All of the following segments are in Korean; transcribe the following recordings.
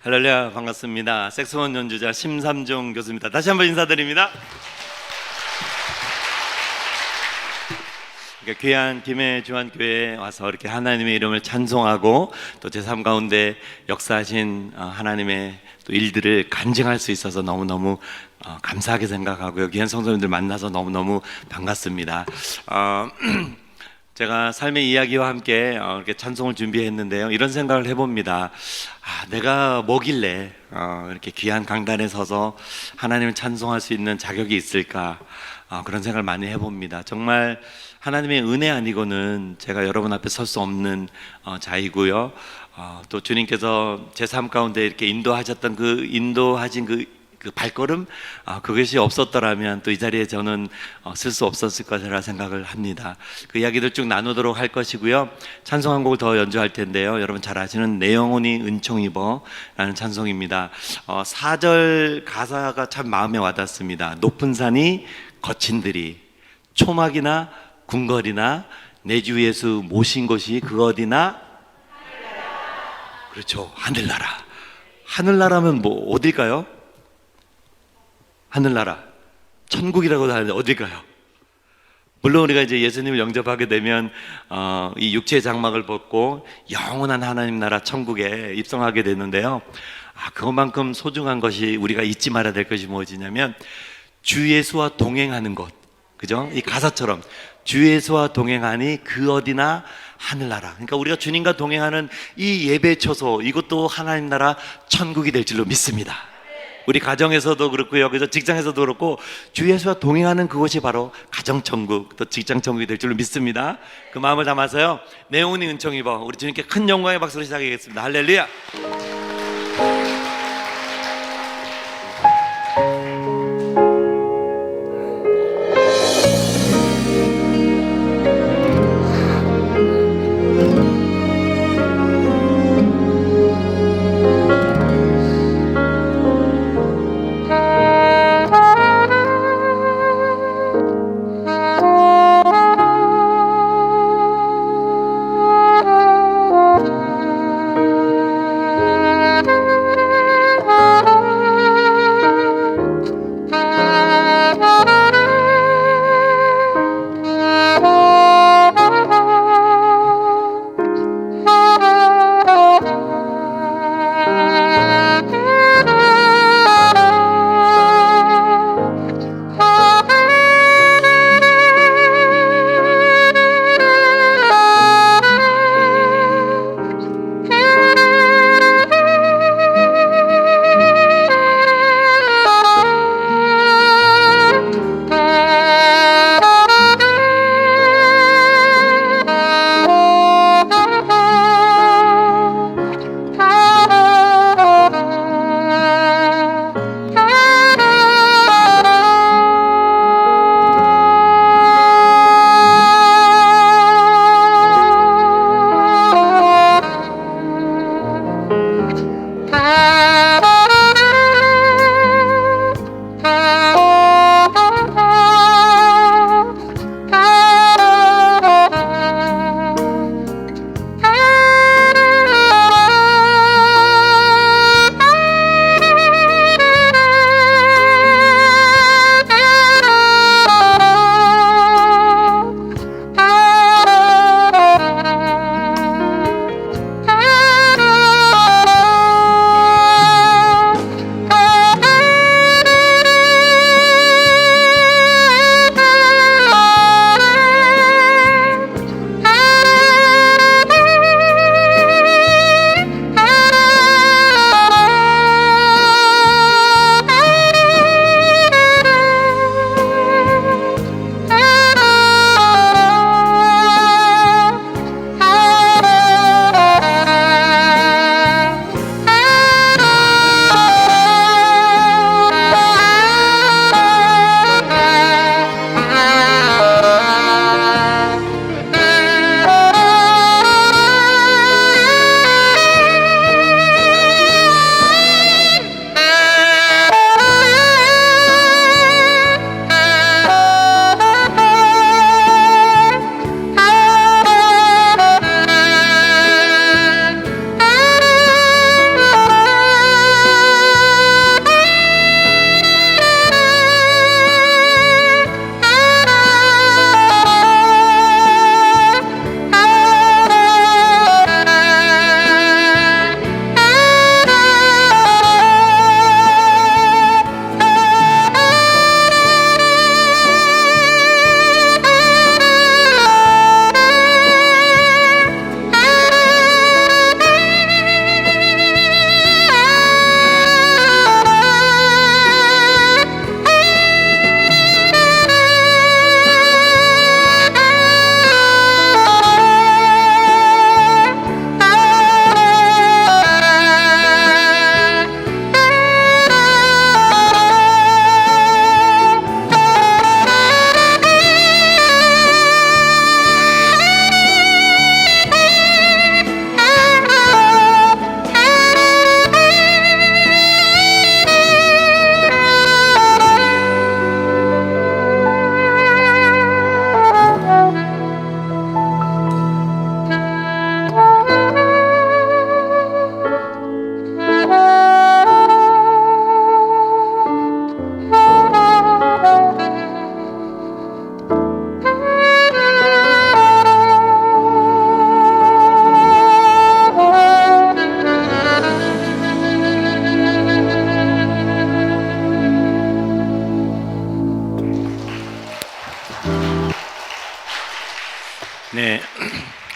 할렐루야, 반갑습니다. 색소폰 연주자 심삼종 교수입니다. 다시 한번 인사드립니다. 귀한 김해주한교회에 와서 이렇게 하나님의 이름을 찬송하고 또 제 삶 가운데 역사하신 하나님의 또 일들을 간증할 수 있어서 너무너무 감사하게 생각하고요. 귀한 성도님들 만나서 너무너무 반갑습니다. 제가 삶의 이야기와 함께 이렇게 찬송을 준비했는데요. 이런 생각을 해봅니다. 내가 뭐길래 이렇게 귀한 강단에 서서 하나님을 찬송할 수 있는 자격이 있을까? 그런 생각을 많이 해봅니다. 정말 하나님의 은혜 아니고는 제가 여러분 앞에 설 수 없는 자이고요. 또 주님께서 제 삶 가운데 이렇게 인도하셨던 인도하신 그 발걸음, 그것이 없었더라면 또 이 자리에 저는 쓸 수 없었을 것이라 생각을 합니다. 그 이야기들 쭉 나누도록 할 것이고요. 찬송 한 곡을 더 연주할 텐데요. 여러분 잘 아시는 내 영혼이 은총 입어 라는 찬송입니다. 4절 가사가 참 마음에 와닿습니다. 높은 산이 거친 들이 초막이나 궁궐이나 내 주 예수 모신 곳이 그 어디나 그렇죠, 하늘나라. 하늘나라면 뭐 어딜까요? 하늘나라, 천국이라고 하는데 어딜까요? 물론 우리가 이제 예수님을 영접하게 되면 이 육체의 장막을 벗고 영원한 하나님 나라 천국에 입성하게 되는데요. 그것만큼 소중한 것이 우리가 잊지 말아야 될 것이 무엇이냐면 주 예수와 동행하는 것, 그죠? 이 가사처럼 주 예수와 동행하니 그 어디나 하늘나라. 그러니까 우리가 주님과 동행하는 이 예배 처소, 이것도 하나님 나라 천국이 될 줄로 믿습니다. 우리 가정에서도 그렇고요, 그래서 직장에서도 그렇고 주 예수와 동행하는 그곳이 바로 가정천국, 또 직장천국이 될 줄로 믿습니다. 그 마음을 담아서요, 내 영혼이 은총 입어, 우리 주님께 큰 영광의 박수로 시작하겠습니다. 할렐루야.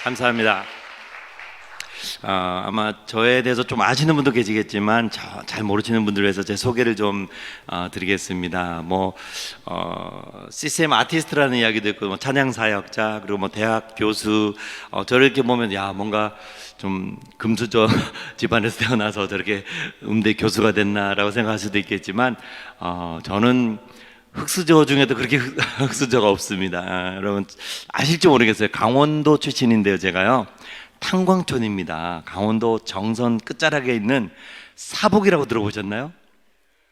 감사합니다. 아마 저에 대해서 좀 아시는 분도 계시겠지만 잘 모르시는 분들을 위해서 제 소개를 좀 드리겠습니다. CCM 아티스트라는 이야기도 있고, 찬양 사역자, 그리고 대학 교수. 저를 이렇게 보면 뭔가 좀 금수저 집안에서 태어나서 저렇게 음대 교수가 됐나라고 생각할 수도 있겠지만, 저는 흑수저 중에도 그렇게 흑수저가 없습니다. 여러분 아실지 모르겠어요. 강원도 출신인데요, 제가요. 탄광촌입니다. 강원도 정선 끝자락에 있는 사북이라고 들어보셨나요?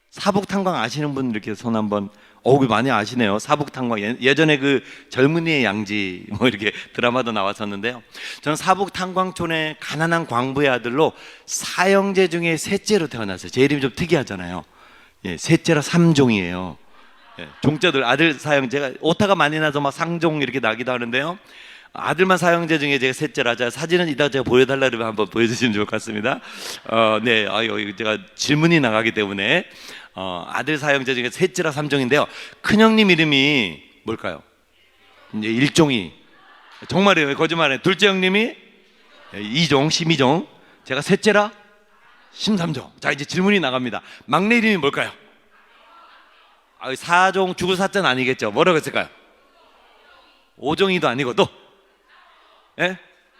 사북 탄광 아시는 분 이렇게 손 한번. 많이 아시네요. 사북 탄광. 예전에 그 젊은이의 양지 이렇게 드라마도 나왔었는데요. 저는 사북 탄광촌의 가난한 광부의 아들로 사형제 중에 셋째로 태어났어요. 제 이름이 좀 특이하잖아요. 셋째라 삼종이에요. 종자들 아들 사형제가 오타가 많이 나서 상종 이렇게 나기도 하는데요. 아들만 사형제 중에 제가 셋째라자. 사진은 이따 제가 보여달라 그러면 한번 보여주시면 좋을 것 같습니다. 제가 질문이 나가기 때문에 아들 사형제 중에 셋째라 삼종인데요. 큰형님 이름이 뭘까요? 이제 일종이. 정말이에요, 거짓말이에요. 둘째 형님이 이종, 심이종. 제가 셋째라 심삼종. 자, 이제 질문이 나갑니다. 막내 이름이 뭘까요? 사종, 죽을 사자는 아니겠죠? 뭐라고 했을까요? 오종이도 아니고 또?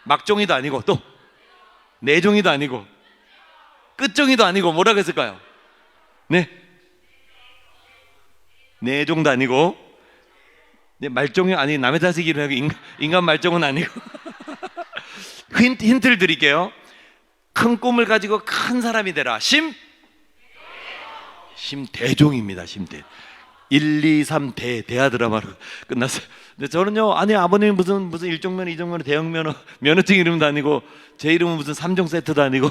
막종이도 아니고 또? 내종이도 아니고 끝종이도 아니고 뭐라고 했을까요? 네? 내종도 아니고 말종이 아니 남의 자식이라 하고 인간 말종은 아니고 힌트를 드릴게요. 큰 꿈을 가지고 큰 사람이 되라. 심대종입니다. 심대. 1, 2, 3 대하 드라마로 끝났어요. 근데 저는요, 아버님이 무슨 일종면, 이종면, 대형면허, 면허증 이름도 아니고, 제 이름은 무슨 3종 세트도 아니고,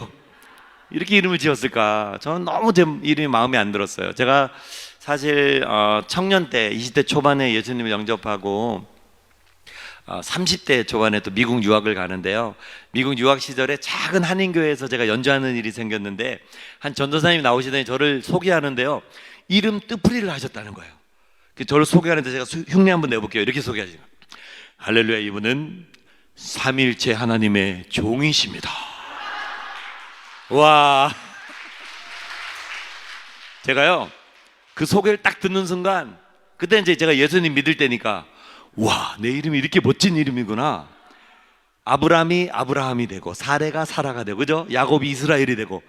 이렇게 이름을 지었을까? 저는 너무 제 이름이 마음에 안 들었어요. 제가 사실 청년 때 20대 초반에 예수님을 영접하고 30대 초반에 또 미국 유학을 가는데요. 미국 유학 시절에 작은 한인교회에서 제가 연주하는 일이 생겼는데, 한 전도사님이 나오시더니 저를 소개하는데요, 이름 뜻풀이를 하셨다는 거예요. 저를 소개하는데 제가 흉내 한번 내볼게요. 이렇게 소개하시죠. 할렐루야, 이분은 삼위일체 하나님의 종이십니다. 와, 제가요 그 소개를 딱 듣는 순간, 그때 이제 제가 예수님 믿을 때니까, 와, 내 이름이 이렇게 멋진 이름이구나. 아브라함이 아브라함이 되고, 사레가 사라가 되고, 그죠? 야곱이 이스라엘이 되고,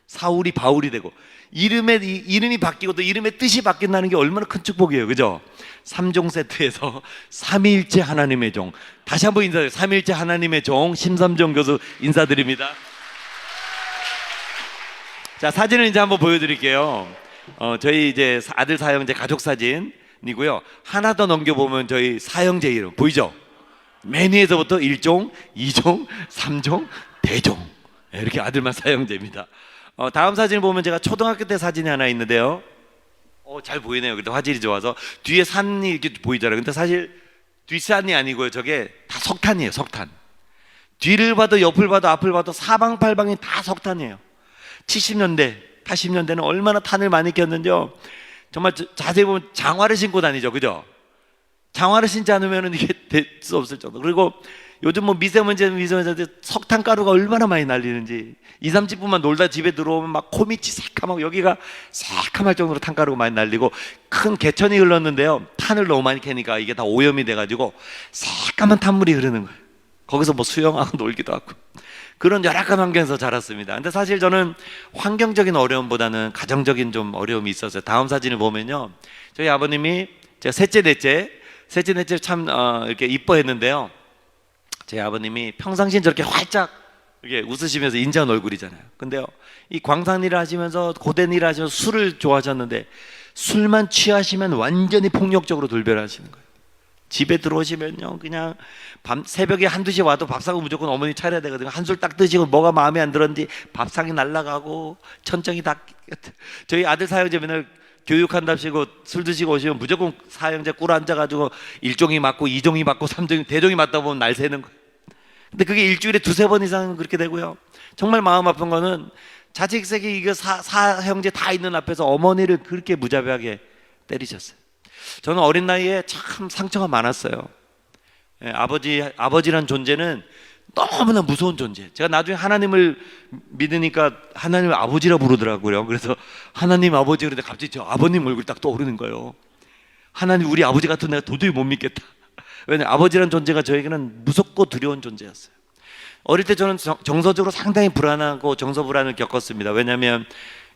사울이 바울이 되고, 이름이 바뀌고 또 이름의 뜻이 바뀐다는 게 얼마나 큰 축복이에요, 그죠? 3종 세트에서 삼위일체 하나님의 종. 다시 한번 인사드려요. 삼위일체 하나님의 종 심삼종 교수 인사드립니다. 자, 사진을 이제 한번 보여드릴게요. 저희 이제 아들 사형제 가족 사진이고요. 하나 더 넘겨보면 저희 사형제 이름 보이죠? 맨 위에서부터 1종, 2종, 3종, 대종. 이렇게 아들만 사형제입니다. 다음 사진을 보면 제가 초등학교 때 사진이 하나 있는데요. 잘 보이네요. 그래도 화질이 좋아서 뒤에 산이 이렇게 보이잖아요. 근데 사실 뒷산이 아니고요, 저게 다 석탄이에요. 석탄. 뒤를 봐도 옆을 봐도 앞을 봐도 사방팔방이 다 석탄이에요. 70년대 80년대는 얼마나 탄을 많이 꼈는지요. 정말 자세히 보면 장화를 신고 다니죠, 그죠? 장화를 신지 않으면 이게 될 수 없을 정도. 그리고 요즘 미세먼지 석탄가루가 얼마나 많이 날리는지, 2, 30분만 놀다 집에 들어오면 막 코밑이 새카맣고 여기가 새카말 정도로 탄가루가 많이 날리고, 큰 개천이 흘렀는데요, 탄을 너무 많이 캐니까 이게 다 오염이 돼가지고 새까만 탄물이 흐르는 거예요. 거기서 수영하고 놀기도 하고, 그런 열악한 환경에서 자랐습니다. 근데 사실 저는 환경적인 어려움보다는 가정적인 좀 어려움이 있었어요. 다음 사진을 보면요, 저희 아버님이, 제가 셋째 넷째 참 이렇게 이뻐했는데요, 제 아버님이 평상시엔 저렇게 활짝 이렇게 웃으시면서 인자한 얼굴이잖아요. 근데요, 이 광산 일을 하시면서 고된 일을 하시면서 술을 좋아하셨는데, 술만 취하시면 완전히 폭력적으로 돌변하시는 거예요. 집에 들어오시면요, 그냥 새벽에 1, 2시 와도 밥상은 무조건 어머니 차려야 되거든요. 한술 딱 드시고 뭐가 마음에 안 들었는지 밥상이 날아가고 천정이 다. 저희 아들 사형제 맨날 교육한답시고 술 드시고 오시면 무조건 사형제 꿇어 앉아가지고 1종이 맞고 2종이 맞고 3종이 대종이 맞다 보면 날 새는 거예요. 근데 그게 일주일에 2, 3번 이상 그렇게 되고요. 정말 마음 아픈 거는 자식색이 이거 사형제 다 있는 앞에서 어머니를 그렇게 무자비하게 때리셨어요. 저는 어린 나이에 참 상처가 많았어요. 아버지란 존재는 너무나 무서운 존재. 제가 나중에 하나님을 믿으니까 하나님을 아버지라 부르더라고요. 그래서 하나님 아버지 그런데 갑자기 저 아버님 얼굴 딱 떠오르는 거예요. 하나님 우리 아버지 같은 내가 도저히 못 믿겠다. 왜냐하면 아버지라는 존재가 저에게는 무섭고 두려운 존재였어요. 어릴 때 저는 정서적으로 상당히 불안하고 정서불안을 겪었습니다. 왜냐하면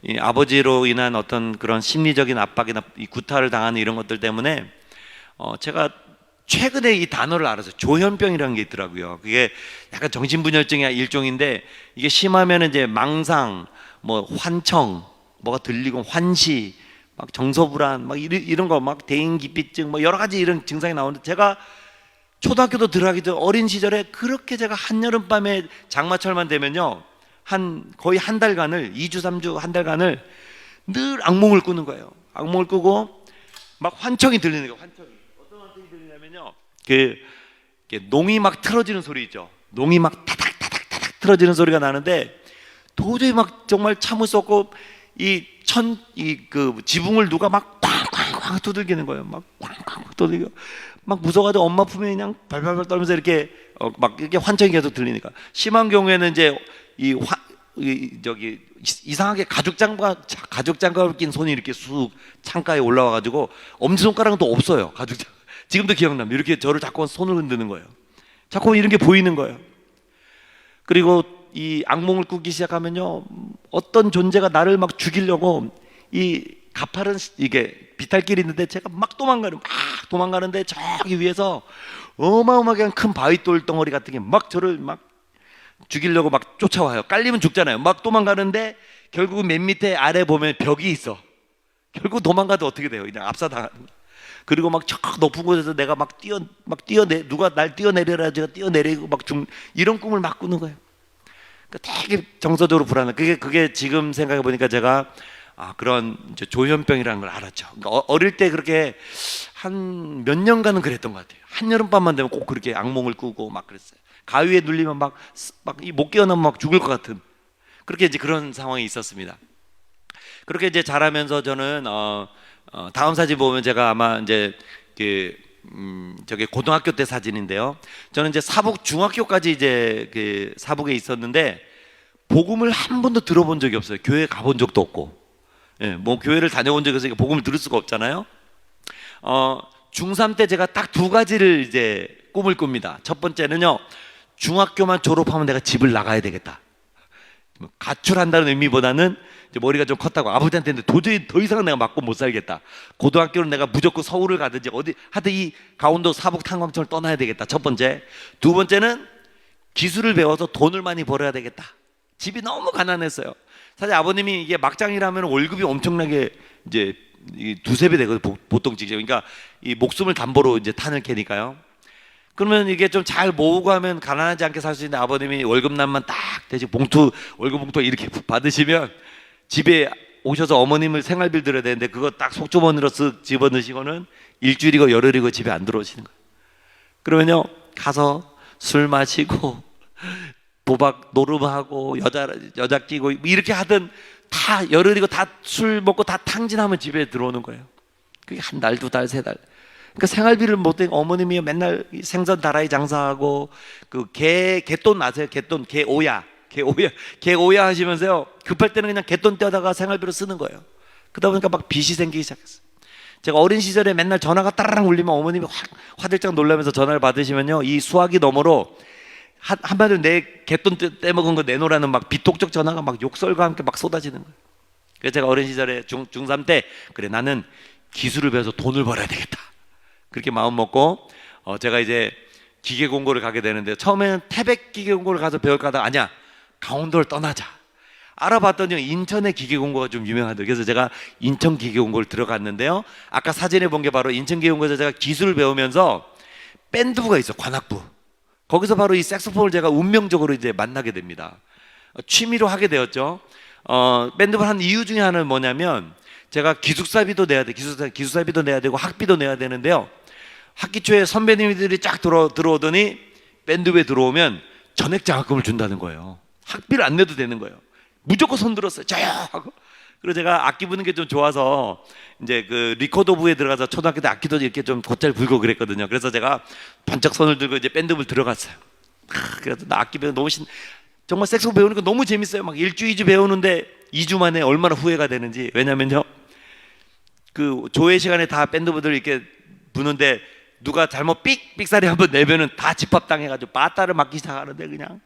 이 아버지로 인한 어떤 그런 심리적인 압박이나 이 구타를 당하는 이런 것들 때문에 제가 최근에 이 단어를 알았어요. 조현병이라는 게 있더라고요. 그게 약간 정신분열증의 일종인데 이게 심하면 이제 망상, 뭐 환청, 뭐가 들리고 환시, 막 정서불안, 막 이런 거, 막 대인기피증, 뭐 여러 가지 이런 증상이 나오는데 제가 초등학교도 들어가기 전 어린 시절에 그렇게 제가 한여름밤에 장마철만 되면요 거의 한 달간을 2주 3주 한 달간을 늘 악몽을 꾸는 거예요. 악몽을 꾸고 막 환청이 들리는 거예요. 어떤 환청이 들리냐면요 농이 막 틀어지는 소리 있죠. 농이 막 타닥타닥타닥 틀어지는 소리가 나는데 도저히 막 정말 참을 수 없고 그 지붕을 누가 막 쾅쾅쾅 두들기는 거예요. 막 쾅쾅 두들겨 막 무서워가지고 엄마 품에 그냥 발발발 떨면서 이렇게 막 이렇게 환청이 계속 들리니까 심한 경우에는 이제 이상하게 가죽 장갑을 낀 손이 이렇게 쑥 창가에 올라와가지고 엄지손가락은 또 없어요. 지금도 기억납니다. 이렇게 저를 자꾸 손을 흔드는 거예요. 자꾸 이런 게 보이는 거예요. 그리고 이 악몽을 꾸기 시작하면요 어떤 존재가 나를 막 죽이려고 이 가파른 이게 비탈길이 있는데 제가 막 도망가는데 저기 위에서 어마어마하게 큰 바위돌 덩어리 같은 게 막 저를 막 죽이려고 막 쫓아와요. 깔리면 죽잖아요. 막 도망가는데 결국은 맨 밑에 아래 보면 벽이 있어. 결국 도망가도 어떻게 돼요? 그냥 압사당하는. 그리고 막 저 높은 곳에서 내가 누가 날 뛰어내려라 제가 뛰어내리고 막 이런 꿈을 막 꾸는 거예요. 그러니까 되게 정서적으로 불안해. 그게 지금 생각해 보니까 제가 그런 이제 조현병이라는 걸 알았죠. 그러니까 어릴 때 그렇게 한 몇 년간은 그랬던 것 같아요. 한여름밤만 되면 꼭 그렇게 악몽을 꾸고 막 그랬어요. 가위에 눌리면 막 못 깨어나면 막 죽을 것 같은 그렇게 이제 그런 상황이 있었습니다. 그렇게 이제 자라면서 저는 다음 사진 보면 제가 아마 이제 저게 고등학교 때 사진인데요. 저는 이제 사북 중학교까지 이제 사북에 있었는데 복음을 한 번도 들어본 적이 없어요. 교회 가본 적도 없고. 예, 뭐 교회를 다녀온 적이 없으니까 복음을 들을 수가 없잖아요. 중3 때 제가 딱 두 가지를 이제 꿈을 꿉니다. 첫 번째는요, 중학교만 졸업하면 내가 집을 나가야 되겠다. 가출한다는 의미보다는 이제 머리가 좀 컸다고 아버지한테 했는데 도저히 더 이상은 내가 맞고 못 살겠다. 고등학교는 내가 무조건 서울을 가든지 어디 하여튼 이 강원도 사북 탄광촌을 떠나야 되겠다. 첫 번째. 두 번째는 기술을 배워서 돈을 많이 벌어야 되겠다. 집이 너무 가난했어요. 사실 아버님이 이게 막장이라면 월급이 엄청나게 이제 두세 배 되거든요. 보통 직장. 그러니까 이 목숨을 담보로 이제 탄을 캐니까요. 그러면 이게 좀 잘 모으고 하면 가난하지 않게 살 수 있는 아버님이 월급날만 딱 대신 월급 봉투 이렇게 받으시면 집에 오셔서 어머님을 생활비를 드려야 되는데 그거 딱 속주머니로 쓱 집어넣으시고는 일주일이고 열흘이고 집에 안 들어오시는 거예요. 그러면요 가서 술 마시고 도박 노름하고 여자 끼고 이렇게 하든 다 열흘이고 다 술 먹고 다 탕진하면 집에 들어오는 거예요. 그게 한 달, 두 달, 세 달. 그러니까 생활비를 못 내 어머님이 맨날 생선 다라이 장사하고 그 개돈 아세요? 개오야 하시면서요. 급할 때는 그냥 개돈 떼다가 생활비로 쓰는 거예요. 그러다 보니까 막 빚이 생기기 시작했어요. 제가 어린 시절에 맨날 전화가 따라랑 울리면 어머님이 화들짝 놀라면서 전화를 받으시면요. 이 수화기 너머로 한마디로 내 개돈 떼먹은 거 내놓으라는 막 비톡적 전화가 막 욕설과 함께 막 쏟아지는 거예요. 그래서 제가 어린 시절에 중3 때 그래 나는 기술을 배워서 돈을 벌어야 되겠다. 그렇게 마음 먹고 제가 이제 기계 공고를 가게 되는데 처음에는 태백 기계 공고를 가서 배울까 하다가 아니야 강원도를 떠나자. 알아봤더니 인천의 기계 공고가 좀 유명하더라고요. 그래서 제가 인천 기계 공고를 들어갔는데요. 아까 사진에 본 게 바로 인천 기계 공고에서 제가 기술을 배우면서 밴드부가 있어 관악부. 거기서 바로 이 색소폰을 제가 운명적으로 이제 만나게 됩니다. 취미로 하게 되었죠. 밴드부 한 이유 중에 하나는 뭐냐면 제가 기숙사비도 내야 돼. 기숙사비도 내야 되고 학비도 내야 되는데요. 학기 초에 선배님들이 쫙 들어오더니 밴드부에 들어오면 전액 장학금을 준다는 거예요. 학비를 안 내도 되는 거예요. 무조건 손 들었어요. 저요 하고. 그리고 제가 악기 부는 게 좀 좋아서 이제 그 리코더부에 들어가서 초등학교 때 악기도 이렇게 좀 곧잘 불고 그랬거든요. 그래서 제가 번쩍 손을 들고 이제 밴드부를 들어갔어요. 그래도 나 악기 배우는 너무 정말 색소폰 배우는 거 너무 재밌어요. 막 1주 2주 배우는데 2주 만에 얼마나 후회가 되는지. 왜냐면요, 그 조회 시간에 다 밴드분들 이렇게 부는데 누가 잘못 삑삑사리 한번 내면은 다 집합당해가지고 빠따를 맞기 시작하는데, 그냥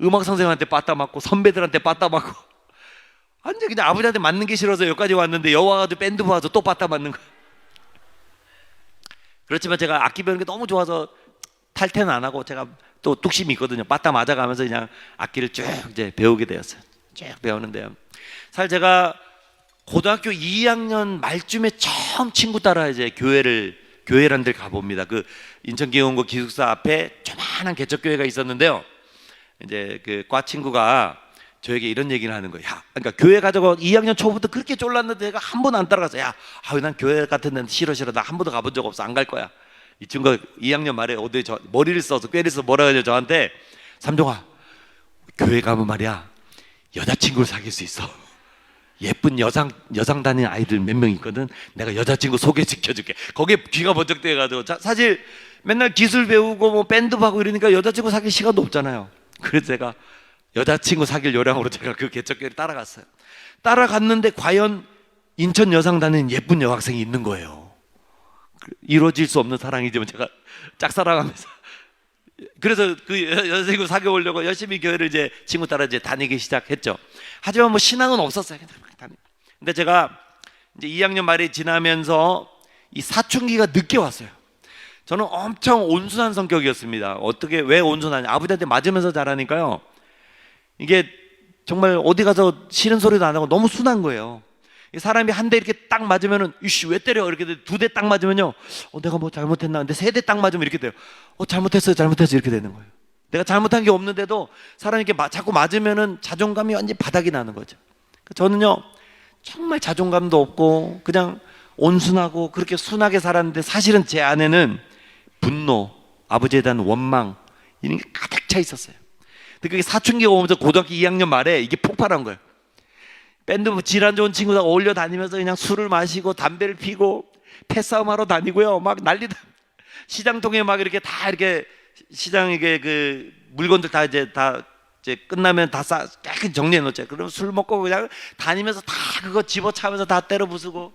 음악 선생님한테 빠따 맞고 선배들한테 빠따 맞고 완전 그냥 아버지한테 맞는 게 싫어서 여기까지 왔는데 여와가지고 밴드 봐서 또 빠따 맞는 거야. 그렇지만 제가 악기 배우는 게 너무 좋아서 탈퇴는 안 하고, 제가 또 뚝심이 있거든요. 빠따 맞아가면서 그냥 악기를 쭉 이제 배우게 되었어요. 쭉 배우는데요, 사실 제가 고등학교 2학년 말쯤에 처음 친구 따라 이제 교회라는 데를 가봅니다. 그 인천기흥고 기숙사 앞에 조만한 개척교회가 있었는데요, 이제 그 과 친구가 저에게 이런 얘기를 하는 거예요. 야, 그러니까 교회 가자고 2학년 초부터 그렇게 쫄랐는데 내가 한 번 안 따라가서, 야, 난 교회 같은 데는 싫어. 나 한 번도 가본 적 없어. 안 갈 거야. 이 친구가 2학년 말에 어디 머리를 써서 꾀를 써서 뭐라 그러냐 저한테, 삼종아, 교회 가면 말이야 여자친구를 사귈 수 있어. 예쁜 여상 다니는 아이들 몇 명 있거든. 내가 여자친구 소개시켜줄게. 거기에 귀가 번쩍 뜨여가지고, 사실 맨날 기술 배우고 뭐 밴드 하고 이러니까 여자친구 사귈 시간도 없잖아요. 그래서 제가 여자친구 사귈 요량으로 제가 그 개척교회를 따라갔어요. 따라갔는데 과연 인천 여상 다니는 예쁜 여학생이 있는 거예요. 이루어질 수 없는 사랑이지만 제가 짝사랑하면서 그래서 그 여자친구 사귀어보려고 열심히 교회를 이제 친구 따라 이제 다니기 시작했죠. 하지만 뭐 신앙은 없었어요. 근데 제가 이제 2학년 말이 지나면서 이 사춘기가 늦게 왔어요. 저는 엄청 온순한 성격이었습니다. 왜 온순하냐? 아버지한테 맞으면서 자라니까요, 이게 정말 어디 가서 싫은 소리도 안 하고 너무 순한 거예요. 사람이 한 대 이렇게 딱 맞으면은, 이씨 왜 때려? 이렇게 돼. 2대 딱 맞으면요, 내가 뭐 잘못했나? 근데 3대 딱 맞으면 이렇게 돼요. 잘못했어 이렇게 되는 거예요. 내가 잘못한 게 없는데도 사람이 이렇게 자꾸 맞으면은 자존감이 완전히 바닥이 나는 거죠. 저는요, 정말 자존감도 없고 그냥 온순하고 그렇게 순하게 살았는데, 사실은 제 안에는 분노, 아버지에 대한 원망, 이런 게 가득 차 있었어요. 근데 그게 사춘기가 오면서 고등학교 2학년 말에 이게 폭발한 거예요. 밴드 질환 좋은 친구들 어울려 다니면서 그냥 술을 마시고 담배를 피고 패싸움하러 다니고요, 막 난리다. 시장통에 막 이렇게 다 이렇게 시장 이게 그 물건들 다 이제 끝나면 다 깨끗이 정리해 놓죠. 그러면 술 먹고 그냥 다니면서 다 그거 집어차면서 다 때려 부수고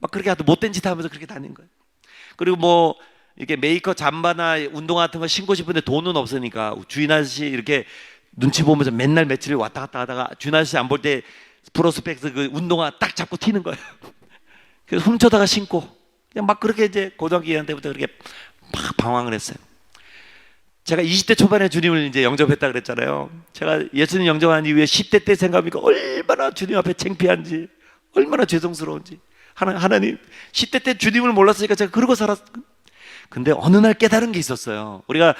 막 그렇게 못된 짓 하면서 그렇게 다닌 거예요. 그리고 뭐 이렇게 메이커 잠바나 운동화 같은 거 신고 싶은데 돈은 없으니까 주인 아저씨 이렇게 눈치 보면서 맨날 며칠 왔다 갔다 하다가 주인 아저씨 안 볼 때 프로스펙스 그 운동화 딱 잡고 튀는 거예요. 그래서 훔쳐다가 신고 그냥 막 그렇게 이제 고등학교 2학년 때부터 그렇게 막 방황을 했어요. 제가 20대 초반에 주님을 이제 영접했다 그랬잖아요. 제가 예수님 영접한 이후에 10대 때 생각하니까 얼마나 주님 앞에 창피한지, 얼마나 죄송스러운지. 하나님, 10대 때 주님을 몰랐으니까 제가 그러고 살았어요. 근데 어느 날 깨달은 게 있었어요. 우리가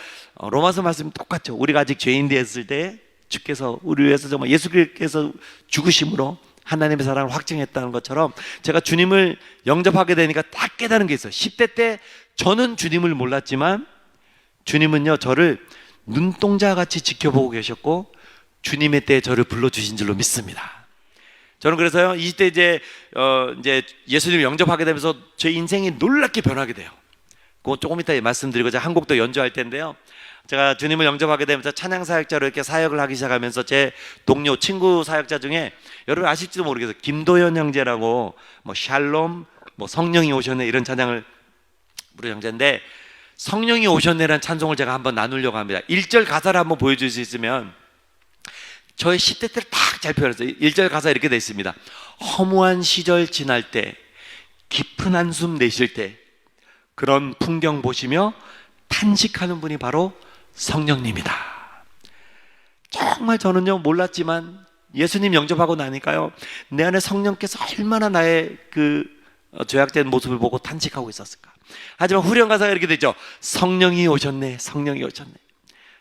로마서 말씀 똑같죠. 우리가 아직 죄인 되었을 때 주께서 우리 위해서 정말 예수께서 죽으심으로 하나님의 사랑을 확증했다는 것처럼, 제가 주님을 영접하게 되니까 딱 깨달은 게 있어요. 10대 때 저는 주님을 몰랐지만 주님은요, 저를 눈동자 같이 지켜보고 계셨고 주님의 때에 저를 불러주신 줄로 믿습니다. 저는 그래서요, 20대 이제 예수님을 영접하게 되면서 제 인생이 놀랍게 변하게 돼요. 그거 조금 이따 말씀드리고 제가 한 곡도 연주할 텐데요, 제가 주님을 영접하게 되면서 찬양 사역자로 이렇게 사역을 하기 시작하면서 제 동료 친구 사역자 중에 여러분 아실지도 모르겠어요. 김도현 형제라고 뭐 샬롬, 뭐 성령이 오셨네 이런 찬양을 부르는 형제인데, 성령이 오셨네라는 찬송을 제가 한번 나누려고 합니다. 1절 가사를 한번 보여줄 수 있으면, 저의 10대 때를 딱 잘 표현했어요. 1절 가사 이렇게 되어 있습니다. 허무한 시절 지날 때, 깊은 한숨 내쉴 때, 그런 풍경 보시며 탄식하는 분이 바로 성령님이다. 정말 저는요 몰랐지만 예수님 영접하고 나니까요, 내 안에 성령께서 얼마나 나의 그 죄악된 모습을 보고 탄식하고 있었을까. 하지만 후렴 가사가 이렇게 되죠. 성령이 오셨네, 성령이 오셨네.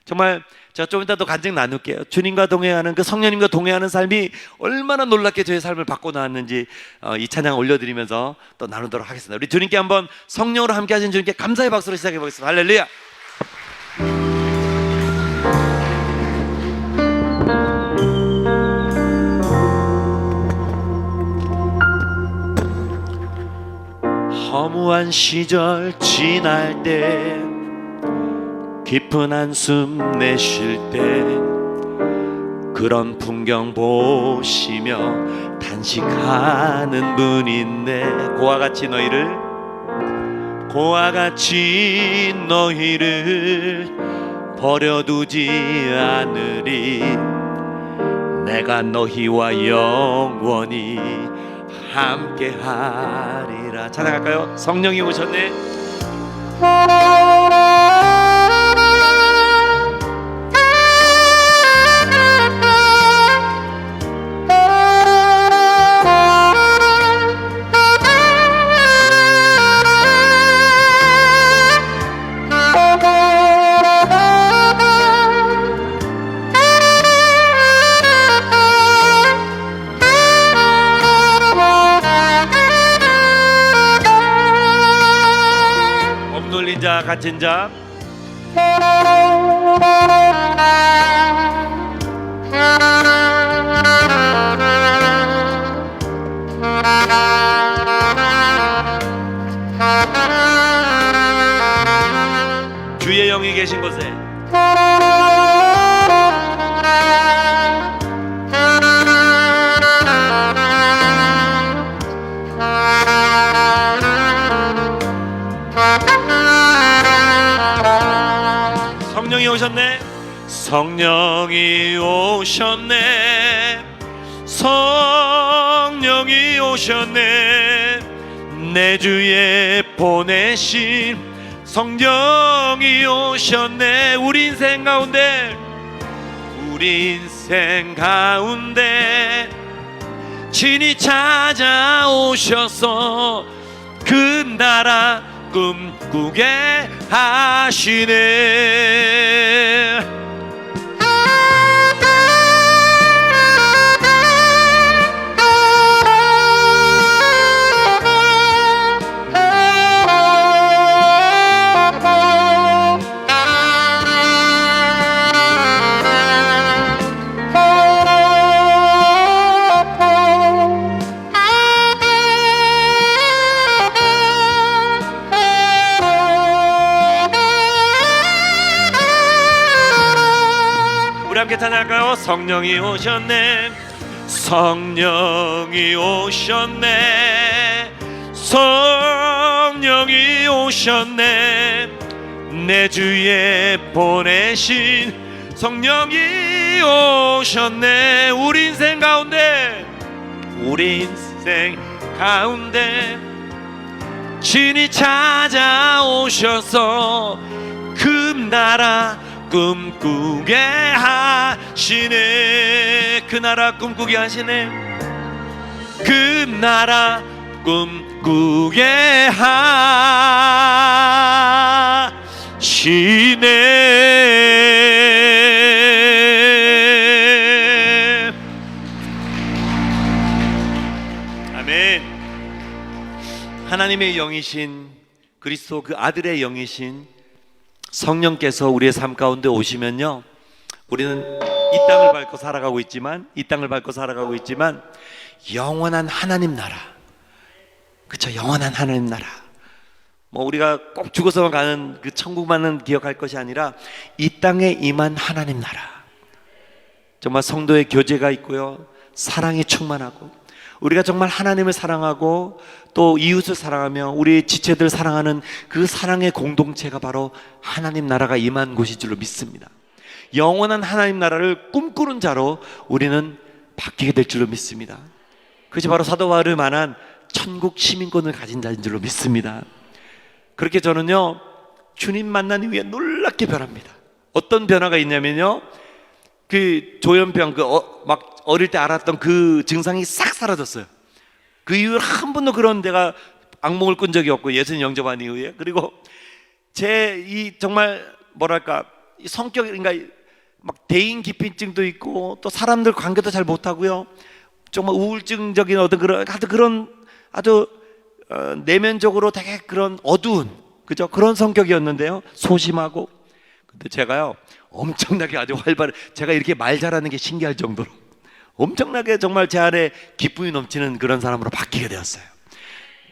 정말 제가 좀 이따 또 간증 나눌게요. 주님과 동행하는, 그 성령님과 동행하는 삶이 얼마나 놀랍게 저의 삶을 바꿔 나왔는지 이 찬양 올려드리면서 또 나누도록 하겠습니다. 우리 주님께 한번, 성령으로 함께 하신 주님께 감사의 박수로 시작해 보겠습니다. 할렐루야. 허무한 시절 지날 때, 깊은 한숨 내쉴 때 그런 풍경 보시며 단식하는 분이 있네. 고와 같이 너희를 버려두지 않으리. 내가 너희와 영원히 함께하리라. 찬양할까요? 성령이 오셨네. 돌린 자, 갇힌 자, 주의 영이 계신 곳에 성령이 오셨네. 성령이 오셨네. 성령이 오셨네. 내 주에 보내신 성령이 오셨네. 우리 인생 가운데 친히 찾아오셔서 그 나라 꿈꾸게 하시네. 함께 찬양할까요? 성령이 오셨네. 성령이 오셨네. 성령이 오셨네. 내 주에 보내신 성령이 오셨네. 우리 인생 가운데 친히 찾아오셔서 그 나라 꿈꾸게 하시네. 그 나라 꿈꾸게 하시네. 그 나라 꿈꾸게 하시네. 아멘. 하나님의 영이신 그리스도 그 아들의 영이신 성령께서 우리의 삶 가운데 오시면요, 우리는 이 땅을 밟고 살아가고 있지만 영원한 하나님 나라, 그쵸? 영원한 하나님 나라. 뭐 우리가 꼭 죽어서만 가는 그 천국만은 기억할 것이 아니라 이 땅에 임한 하나님 나라. 정말 성도의 교제가 있고요, 사랑이 충만하고, 우리가 정말 하나님을 사랑하고 또 이웃을 사랑하며 우리 지체들 사랑하는 그 사랑의 공동체가 바로 하나님 나라가 임한 곳일 줄로 믿습니다. 영원한 하나님 나라를 꿈꾸는 자로 우리는 바뀌게 될 줄로 믿습니다. 그것이 바로 사도 바울을 만한 천국 시민권을 가진 자인 줄로 믿습니다. 그렇게 저는요, 주님 만난 이후에 놀랍게 변합니다. 어떤 변화가 있냐면요, 그 조현병, 막 어릴 때 알았던 그 증상이 싹 사라졌어요. 그 이후에 한 번도 그런 데가 악몽을 꾼 적이 없고, 예수님 영접한 이후에. 그리고 제 이 정말 뭐랄까, 이 성격이, 그러니까 막 대인 기피증도 있고 또 사람들 관계도 잘 못하고요, 정말 우울증적인 어떤 그런 아주 내면적으로 되게 그런 어두운, 그죠? 그런 성격이었는데요, 소심하고. 근데 제가요, 엄청나게 아주 활발해. 제가 이렇게 말 잘하는 게 신기할 정도로 엄청나게 정말 제 안에 기쁨이 넘치는 그런 사람으로 바뀌게 되었어요.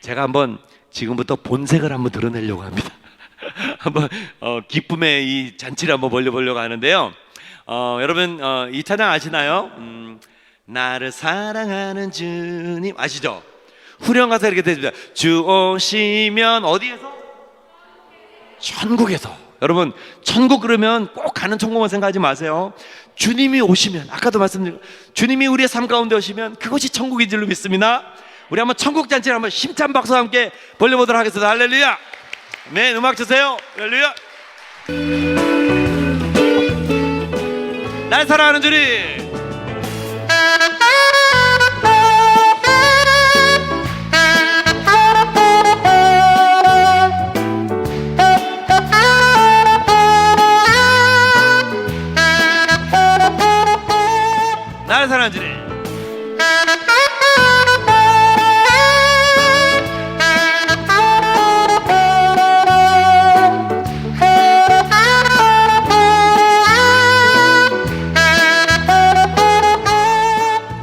제가 한번 지금부터 본색을 한번 드러내려고 합니다. 한번 기쁨의 이 잔치를 한번 벌려보려고 하는데요. 여러분 이 찬양 아시나요? 나를 사랑하는 주님 아시죠? 후렴 가사 이렇게 되십니다. 주 오시면 어디에서? 천국에서. 여러분 천국 그러면 꼭 가는 천국만 생각하지 마세요. 주님이 오시면, 아까도 말씀드린 주님이 우리의 삶 가운데 오시면 그것이 천국인 줄로 믿습니다. 우리 한번 천국 잔치를 한번 힘찬 박수와 함께 벌려보도록 하겠습니다. 할렐루야. 네, 음악 주세요. 할렐루야. 날 사랑하는 주님. 나를 사랑하는 주님.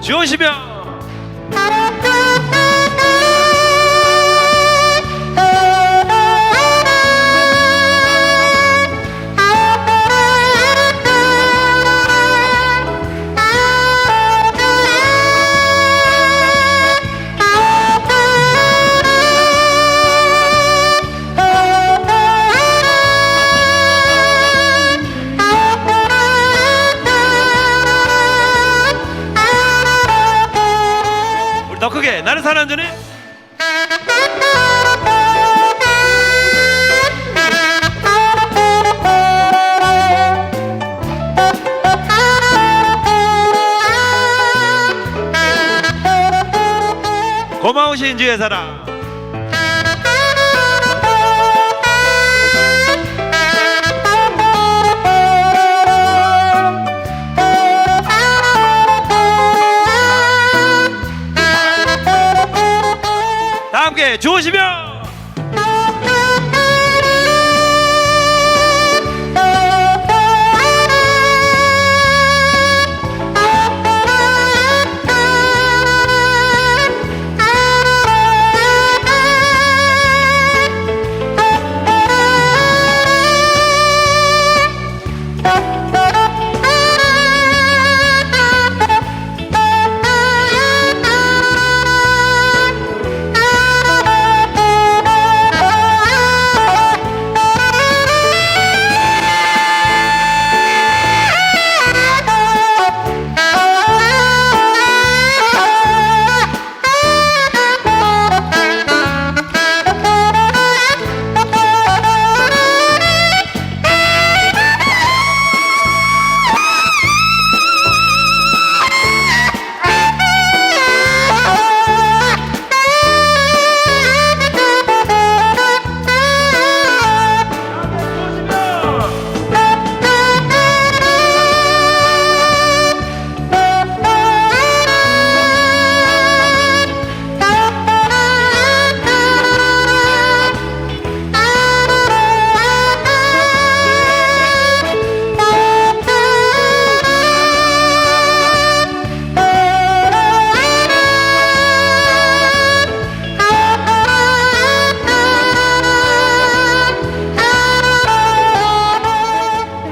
주오시며 더 크게 나를 사랑하는 주님. 고마우신 주의 사랑. 다 함께 주오시며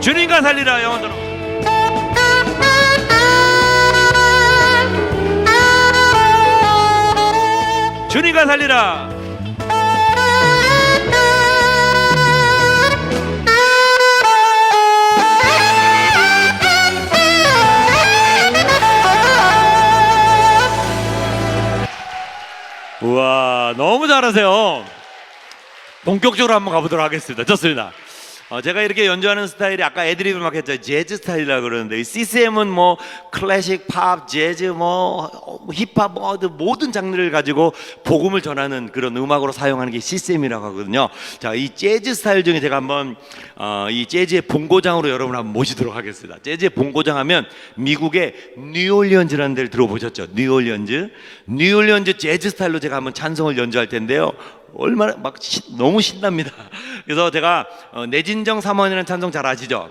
주님과 살리라 영원토록. 주님과 살리라. 우와, 너무 잘하세요. 본격적으로 한번 가보도록 하겠습니다. 좋습니다. 제가 이렇게 연주하는 스타일이 아까 애드립을 막 했죠. 재즈 스타일이라고 그러는데 CCM은 뭐 클래식, 팝, 재즈, 뭐 힙합, 모든 장르를 가지고 복음을 전하는 그런 음악으로 사용하는 게 CCM이라고 하거든요. 자, 이 재즈 스타일 중에 제가 한번 이 재즈의 본고장으로 여러분을 한번 모시도록 하겠습니다. 재즈의 본고장 하면 미국의 뉴올리언즈라는 데를 들어보셨죠? 뉴올리언즈 재즈 스타일로 제가 한번 찬송을 연주할 텐데요. 얼마나 너무 신납니다. 그래서 제가 내진정 사모님이라는 찬송 잘 아시죠?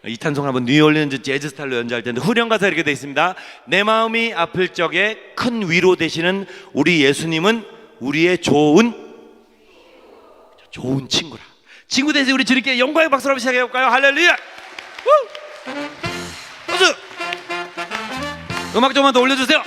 이 찬송을 한번 뉴올리언즈 재즈 스타일로 연주할 텐데 후렴 가사 이렇게 되어 있습니다. 내 마음이 아플 적에 큰 위로 되시는 우리 예수님은 우리의 좋은 친구라. 친구 대신 우리 주님께 영광의 박수로 한번 시작해 볼까요? 할렐루야! 박수! 음악 좀만 더 올려주세요.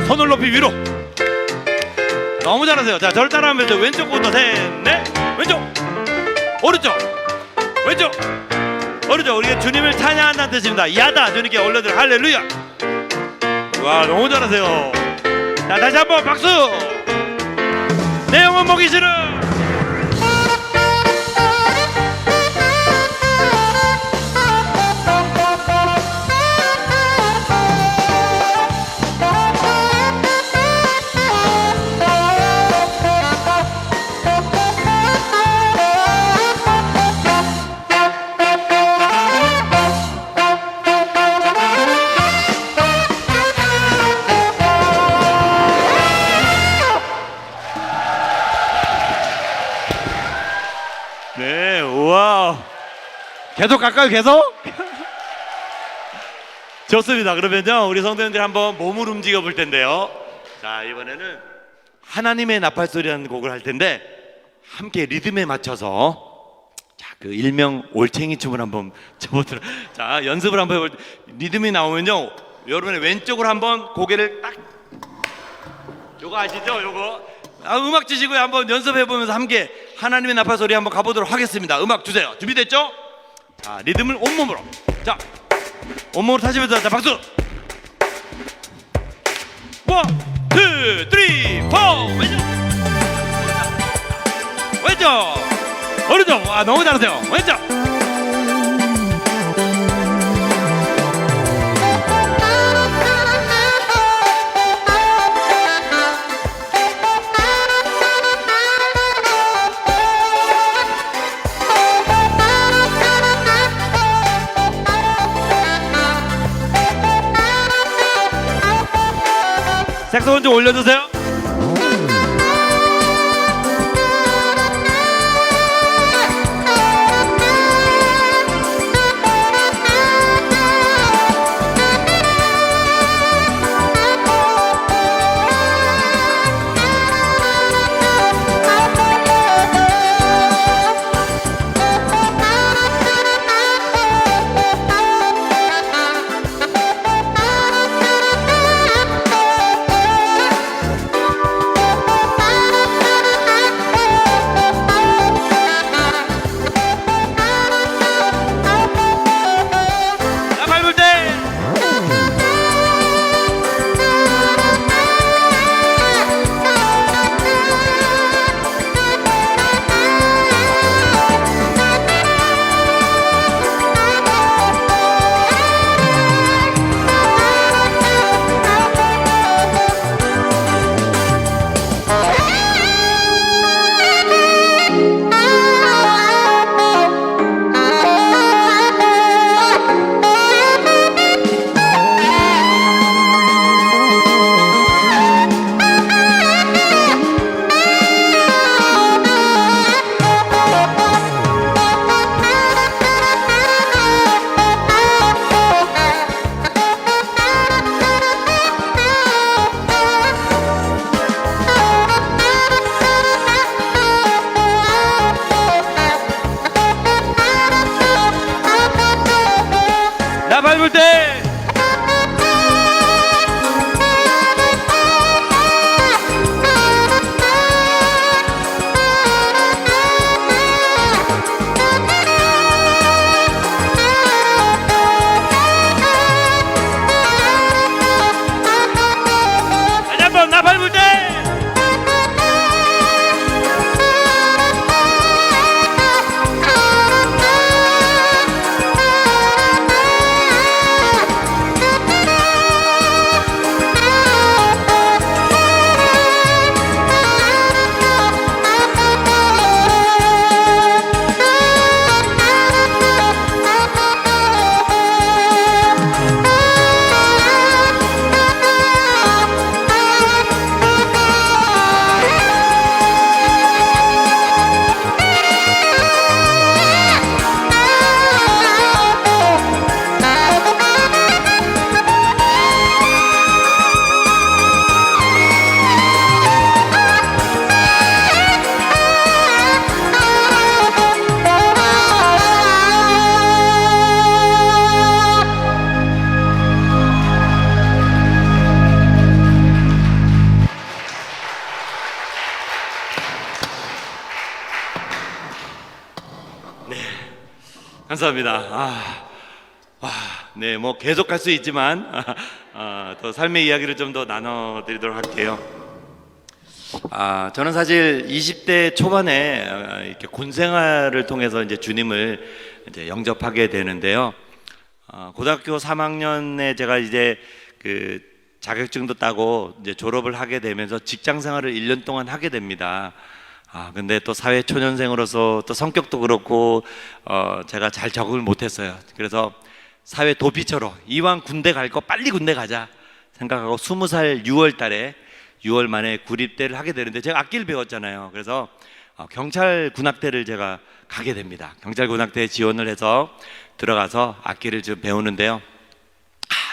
손을 높이 위로. 너무 잘하세요. 자, 저를 따라하면서 왼쪽부터 셋넷. 왼쪽 오른쪽 왼쪽 오른쪽. 우리가 주님을 찬양한다는 뜻입니다. 야다 주님께 올려드려. 할렐루야. 와, 너무 잘하세요. 자, 다시 한번 박수. 내 영혼 먹이시는 네, 우와. 계속 갈까요? 계속? 좋습니다. 그러면요, 우리 성도님들 한번 몸을 움직여 볼 텐데요. 자, 이번에는 하나님의 나팔소리라는 곡을 할 텐데 함께 리듬에 맞춰서 자, 그 일명 올챙이 춤을 한번 춰보도록. 자, 연습을 한번 해볼 때 리듬이 나오면요, 여러분의 왼쪽으로 한번 고개를 딱. 요거 아시죠? 요거. 음악 주시고요. 한번 연습해보면서 함께 하나님의 나팔소리 한번 가보도록 하겠습니다. 음악 주세요. 준비됐죠? 자, 리듬을 온몸으로. 자, 온몸으로 타시면서. 자, 박수. 1, 2, 3, 4. 왼쪽 왼쪽 오른쪽. 와, 너무 잘하세요. 왼쪽. 색소폰 좀 올려주세요. 감사합니다. 네, 뭐 계속 할 수 있지만 더 삶의 이야기를 좀 더 나눠드리도록 할게요. 저는 사실 20대 초반에 이렇게 군 생활을 통해서 이제 주님을 이제 영접하게 되는데요. 고등학교 3학년에 제가 이제 그 자격증도 따고 이제 졸업을 하게 되면서 직장 생활을 1년 동안 하게 됩니다. 근데 또 사회 초년생으로서 또 성격도 그렇고 제가 잘 적응을 못했어요. 그래서 사회 도피처로 이왕 군대 갈 거 빨리 군대 가자 생각하고 20살 6월 달에 6월 만에 구립대를 하게 되는데 제가 악기를 배웠잖아요. 그래서 경찰 군악대를 제가 가게 됩니다. 경찰 군악대에 지원을 해서 들어가서 악기를 좀 배우는데요.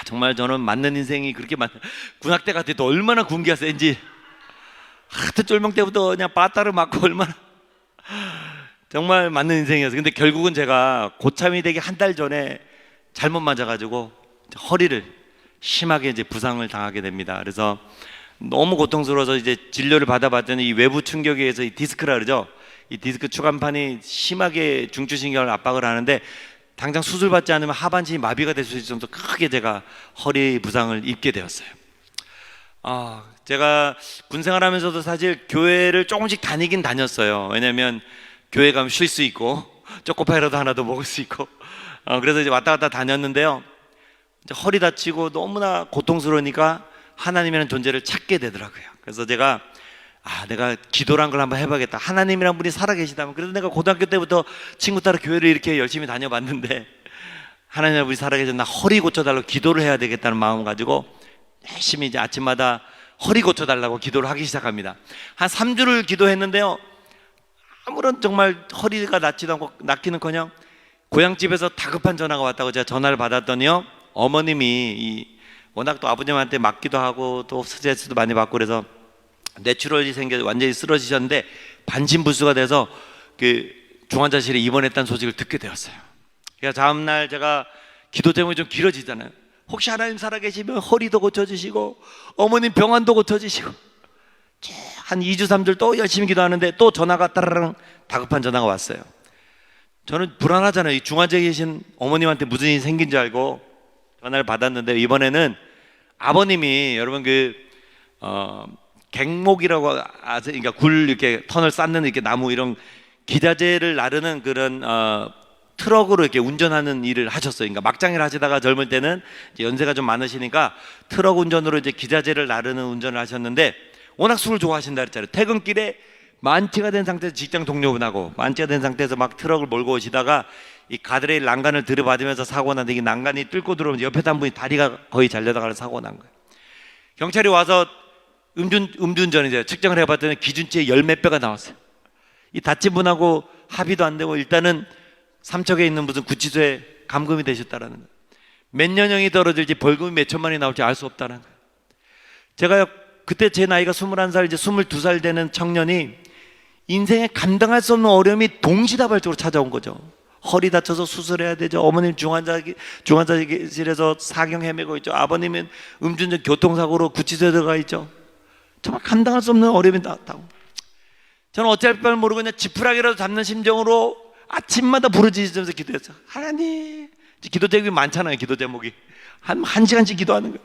정말 저는 맞는 인생이 그렇게 군악대 같을 때 얼마나 군기가 센지 하여튼 쫄병 때부터 그냥 빠따를 맞고 얼마나 정말 맞는 인생이었어요. 근데 결국은 제가 고참이 되기 한 달 전에 잘못 맞아가지고 허리를 심하게 이제 부상을 당하게 됩니다. 그래서 너무 고통스러워서 이제 진료를 받아봤더니 이 외부 충격에 의해서 이 디스크라 그러죠. 이 디스크 추간판이 심하게 중추신경을 압박을 하는데 당장 수술받지 않으면 하반신이 마비가 될 수 있을 정도 크게 제가 허리 부상을 입게 되었어요. 제가 군 생활하면서도 사실 교회를 조금씩 다니긴 다녔어요. 왜냐면 교회 가면 쉴 수 있고 초코파이라도 하나 더 먹을 수 있고 그래서 이제 왔다 갔다 다녔는데요. 이제 허리 다치고 너무나 고통스러우니까 하나님이라는 존재를 찾게 되더라고요. 그래서 제가 내가 기도란 걸 한번 해봐야겠다. 하나님이란 분이 살아계시다면. 그래서 내가 고등학교 때부터 친구 따라 교회를 이렇게 열심히 다녀봤는데 하나님이란 분이 살아계셔서 나 허리 고쳐달라고 기도를 해야 되겠다는 마음 가지고 열심히 이제 아침마다 허리 고쳐달라고 기도를 하기 시작합니다. 한 3주를 기도했는데요. 아무런 정말 허리가 낫기는커녕 고향집에서 다급한 전화가 왔다고 제가 전화를 받았더니요, 어머님이 워낙 또 아버님한테 맞기도 하고 또 스트레스도 많이 받고 그래서 뇌출혈이 생겨 완전히 쓰러지셨는데 반신불수가 돼서 그 중환자실에 입원했다는 소식을 듣게 되었어요. 그래서 다음날 제가 기도 제목이 좀 길어지잖아요. 혹시 하나님 살아계시면 허리도 고쳐주시고 어머님 병환도 고쳐주시고 한 2주 3주 또 열심히 기도하는데 또 전화가 따라랑 다급한 전화가 왔어요. 저는 불안하잖아요. 이 중환자에 계신 어머님한테 무슨 일이 생긴 줄 알고 전화를 받았는데 이번에는 아버님이 여러분 갱목이라고 아세요? 그러니까 굴 이렇게 터널 쌓는 이렇게 나무 이런 기자재를 나르는 그런 트럭으로 이렇게 운전하는 일을 하셨어요. 그러니까 막장일 하시다가 젊을 때는 이제 연세가 좀 많으시니까 트럭 운전으로 이제 기자재를 나르는 운전을 하셨는데 워낙 술을 좋아하신다 그랬잖아요. 퇴근길에 만취가 된 상태에서 직장 동료분하고 만취가 된 상태에서 막 트럭을 몰고 오시다가 이 가드레일 난간을 들이받으면서 사고가 났는데 이 난간이 뚫고 들어오면서 옆에 한 분이 다리가 거의 잘려다가는 사고가 난 거예요. 경찰이 와서 음주운전이죠. 측정을 해봤더니 기준치의 10몇 배가 나왔어요. 이 다친 분하고 합의도 안 되고 일단은 삼척에 있는 무슨 구치소에 감금이 되셨다라는 거예요. 몇 년형이 떨어질지 벌금이 몇 천만이 나올지 알 수 없다는 거예요. 제가 그때 제 나이가 21살 이제 22살 되는 청년이 인생에 감당할 수 없는 어려움이 동시다발적으로 찾아온 거죠. 허리 다쳐서 수술해야 되죠. 어머님 중환자실에서 사경 헤매고 있죠. 아버님은 음주운전 교통사고로 구치소에 들어가 있죠. 정말 감당할 수 없는 어려움이 나타나고 저는 어찌할 바를 모르고 그냥 지푸라기라도 잡는 심정으로 아침마다 부르짖으면서 기도했어요. 하나님, 기도 제목이 많잖아요. 기도 제목이 한 시간씩 기도하는 거예요.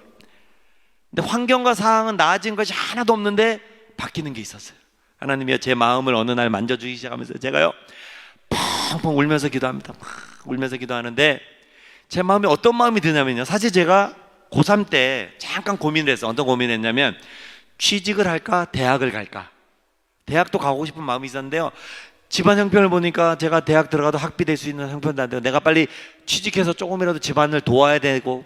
근데 환경과 상황은 나아진 것이 하나도 없는데 바뀌는 게 있었어요. 하나님이여 제 마음을 어느 날 만져주기 시작하면서 제가요 펑펑 울면서 기도합니다. 막 울면서 기도하는데 제 마음이 어떤 마음이 드냐면요, 사실 제가 고3 때 잠깐 고민을 했어요. 어떤 고민을 했냐면 취직을 할까 대학을 갈까. 대학도 가고 싶은 마음이 있었는데요, 집안 형편을 보니까 제가 대학 들어가도 학비될 수 있는 형편도 안 되고 내가 빨리 취직해서 조금이라도 집안을 도와야 되고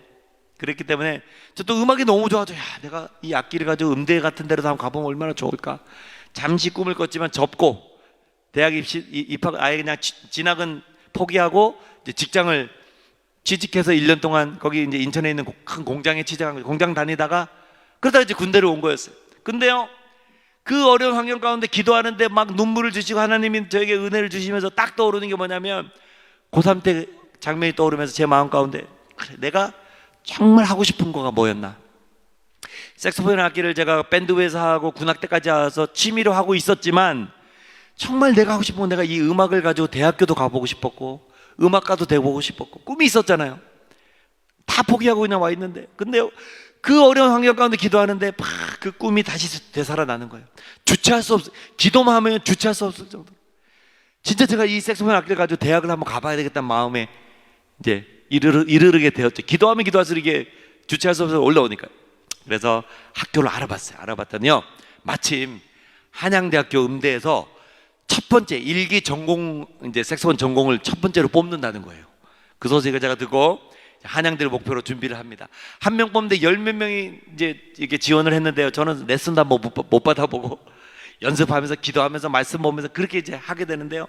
그랬기 때문에 저 또 음악이 너무 좋아져. 내가 이 악기를 가지고 음대 같은 데로 한번 가보면 얼마나 좋을까. 잠시 꿈을 꿨지만 접고 대학 입학 아예 그냥 진학은 포기하고 이제 직장을 취직해서 1년 동안 거기 이제 인천에 있는 큰 공장에 취직한 거예요. 공장 다니다가 그러다가 이제 군대로 온 거였어요. 근데요, 그 어려운 환경 가운데 기도하는데 막 눈물을 주시고 하나님이 저에게 은혜를 주시면서 딱 떠오르는 게 뭐냐면 고3 때 장면이 떠오르면서 제 마음 가운데 그래, 내가 정말 하고 싶은 거가 뭐였나. 색소폰 악기를 제가 밴드부에서 하고 군악 때까지 와서 취미로 하고 있었지만 정말 내가 하고 싶은 건 내가 이 음악을 가지고 대학교도 가보고 싶었고 음악가도 되고 싶었고 꿈이 있었잖아요. 다 포기하고 그냥 와 있는데, 근데 그 어려운 환경 가운데 기도하는데 막 그 꿈이 다시 되살아나는 거예요. 주체할 수 없어. 기도만 하면 주체할 수 없을 정도로. 진짜 제가 이 색소폰 악기를 가지고 대학을 한번 가봐야 되겠다는 마음에 이제 이르게 되었죠. 기도하면 기도할수록 이게 주체할 수 없어서 올라오니까요. 그래서 학교를 알아봤어요. 알아봤더니요, 마침 한양대학교 음대에서 첫 번째 일기 전공, 이제 색소폰 전공을 첫 번째로 뽑는다는 거예요. 그 소식을 제가 듣고 한양대를 목표로 준비를 합니다. 한 명 뽑는데 열 몇 명이 이제 이렇게 지원을 했는데요, 저는 레슨 다 못 받아보고 연습하면서 기도하면서 말씀 보면서 그렇게 이제 하게 되는데요,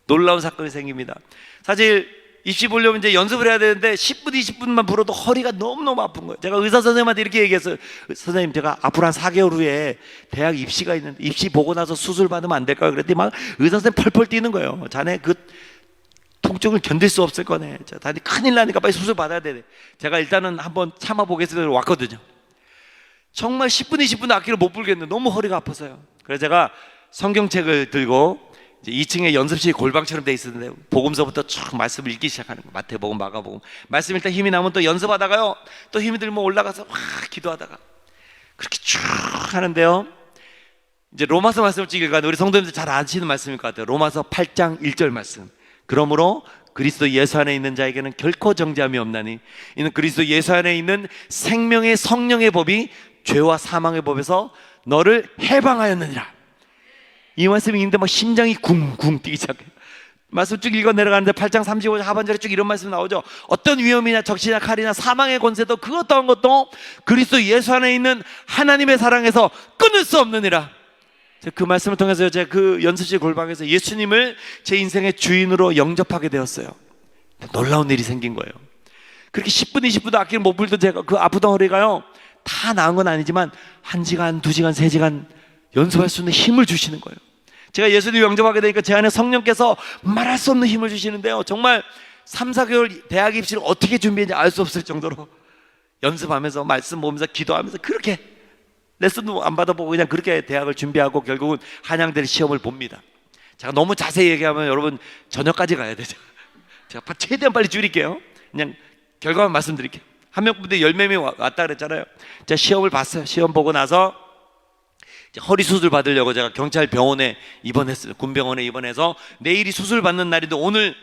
놀라운 사건이 생깁니다. 사실 입시 보려면 이제 연습을 해야 되는데 10분 20분만 불어도 허리가 너무너무 아픈 거예요. 제가 의사 선생님한테 이렇게 얘기했어요. 선생님, 제가 앞으로 한 4개월 후에 대학 입시가 있는데 입시 보고 나서 수술 받으면 안 될까요? 그랬더니 막 의사 선생님 펄펄 뛰는 거예요. 자네 그 통증을 견딜 수 없을 거네. 자네 큰일 나니까 빨리 수술 받아야 되네. 제가 일단은 한번 참아보겠습니다. 왔거든요. 정말 10분 20분 악기를 못 불겠는데 너무 허리가 아파서요. 그래서 제가 성경책을 들고 이제 2층에 연습실이 골방처럼 돼 있었는데 복음서부터 쭉 말씀을 읽기 시작하는 거예요. 마태복음, 마가복음. 말씀 읽다 힘이 나면 또 연습하다가요, 또 힘이 들면 올라가서 막 기도하다가 그렇게 쭉 하는데요, 이제 로마서 말씀을 쭉 읽어가는데 우리 성도님들 잘 아시는 말씀일 것 같아요. 로마서 8장 1절 말씀. 그러므로 그리스도 예수 안에 있는 자에게는 결코 정죄함이 없나니 이는 그리스도 예수 안에 있는 생명의 성령의 법이 죄와 사망의 법에서 너를 해방하였느니라. 이 말씀이 있는데 막 심장이 쿵쿵 뛰기 시작해요. 말씀 쭉 읽어 내려가는데 8장 35절 하반절에 쭉 이런 말씀 나오죠. 어떤 위험이나 적시나 칼이나 사망의 권세도 그 어떠한 것도 그리스도 예수 안에 있는 하나님의 사랑에서 끊을 수 없느니라. 그 말씀을 통해서 제가 그 연습실 골방에서 예수님을 제 인생의 주인으로 영접하게 되었어요. 놀라운 일이 생긴 거예요. 그렇게 10분 20분도 악기를 못 불던 제가 그 아프던 허리가요, 다 나은 건 아니지만 1시간 2시간 3시간 연습할 수 있는 힘을 주시는 거예요. 제가 예수님 영접하게 되니까 제 안에 성령께서 말할 수 없는 힘을 주시는데요, 정말 3, 4개월 대학 입시를 어떻게 준비했는지 알 수 없을 정도로 연습하면서 말씀 보면서 기도하면서 그렇게 레슨도 안 받아보고 그냥 그렇게 대학을 준비하고 결국은 한양대 시험을 봅니다. 제가 너무 자세히 얘기하면 여러분 저녁까지 가야 되죠. 제가 최대한 빨리 줄일게요. 그냥 결과만 말씀드릴게요. 한 명분들 10명이 왔다 그랬잖아요. 제가 시험을 봤어요. 시험 보고 나서 허리 수술 받으려고 제가 경찰 병원에 입원했어요. 군병원에 입원해서 내일이 수술 받는 날인데 오늘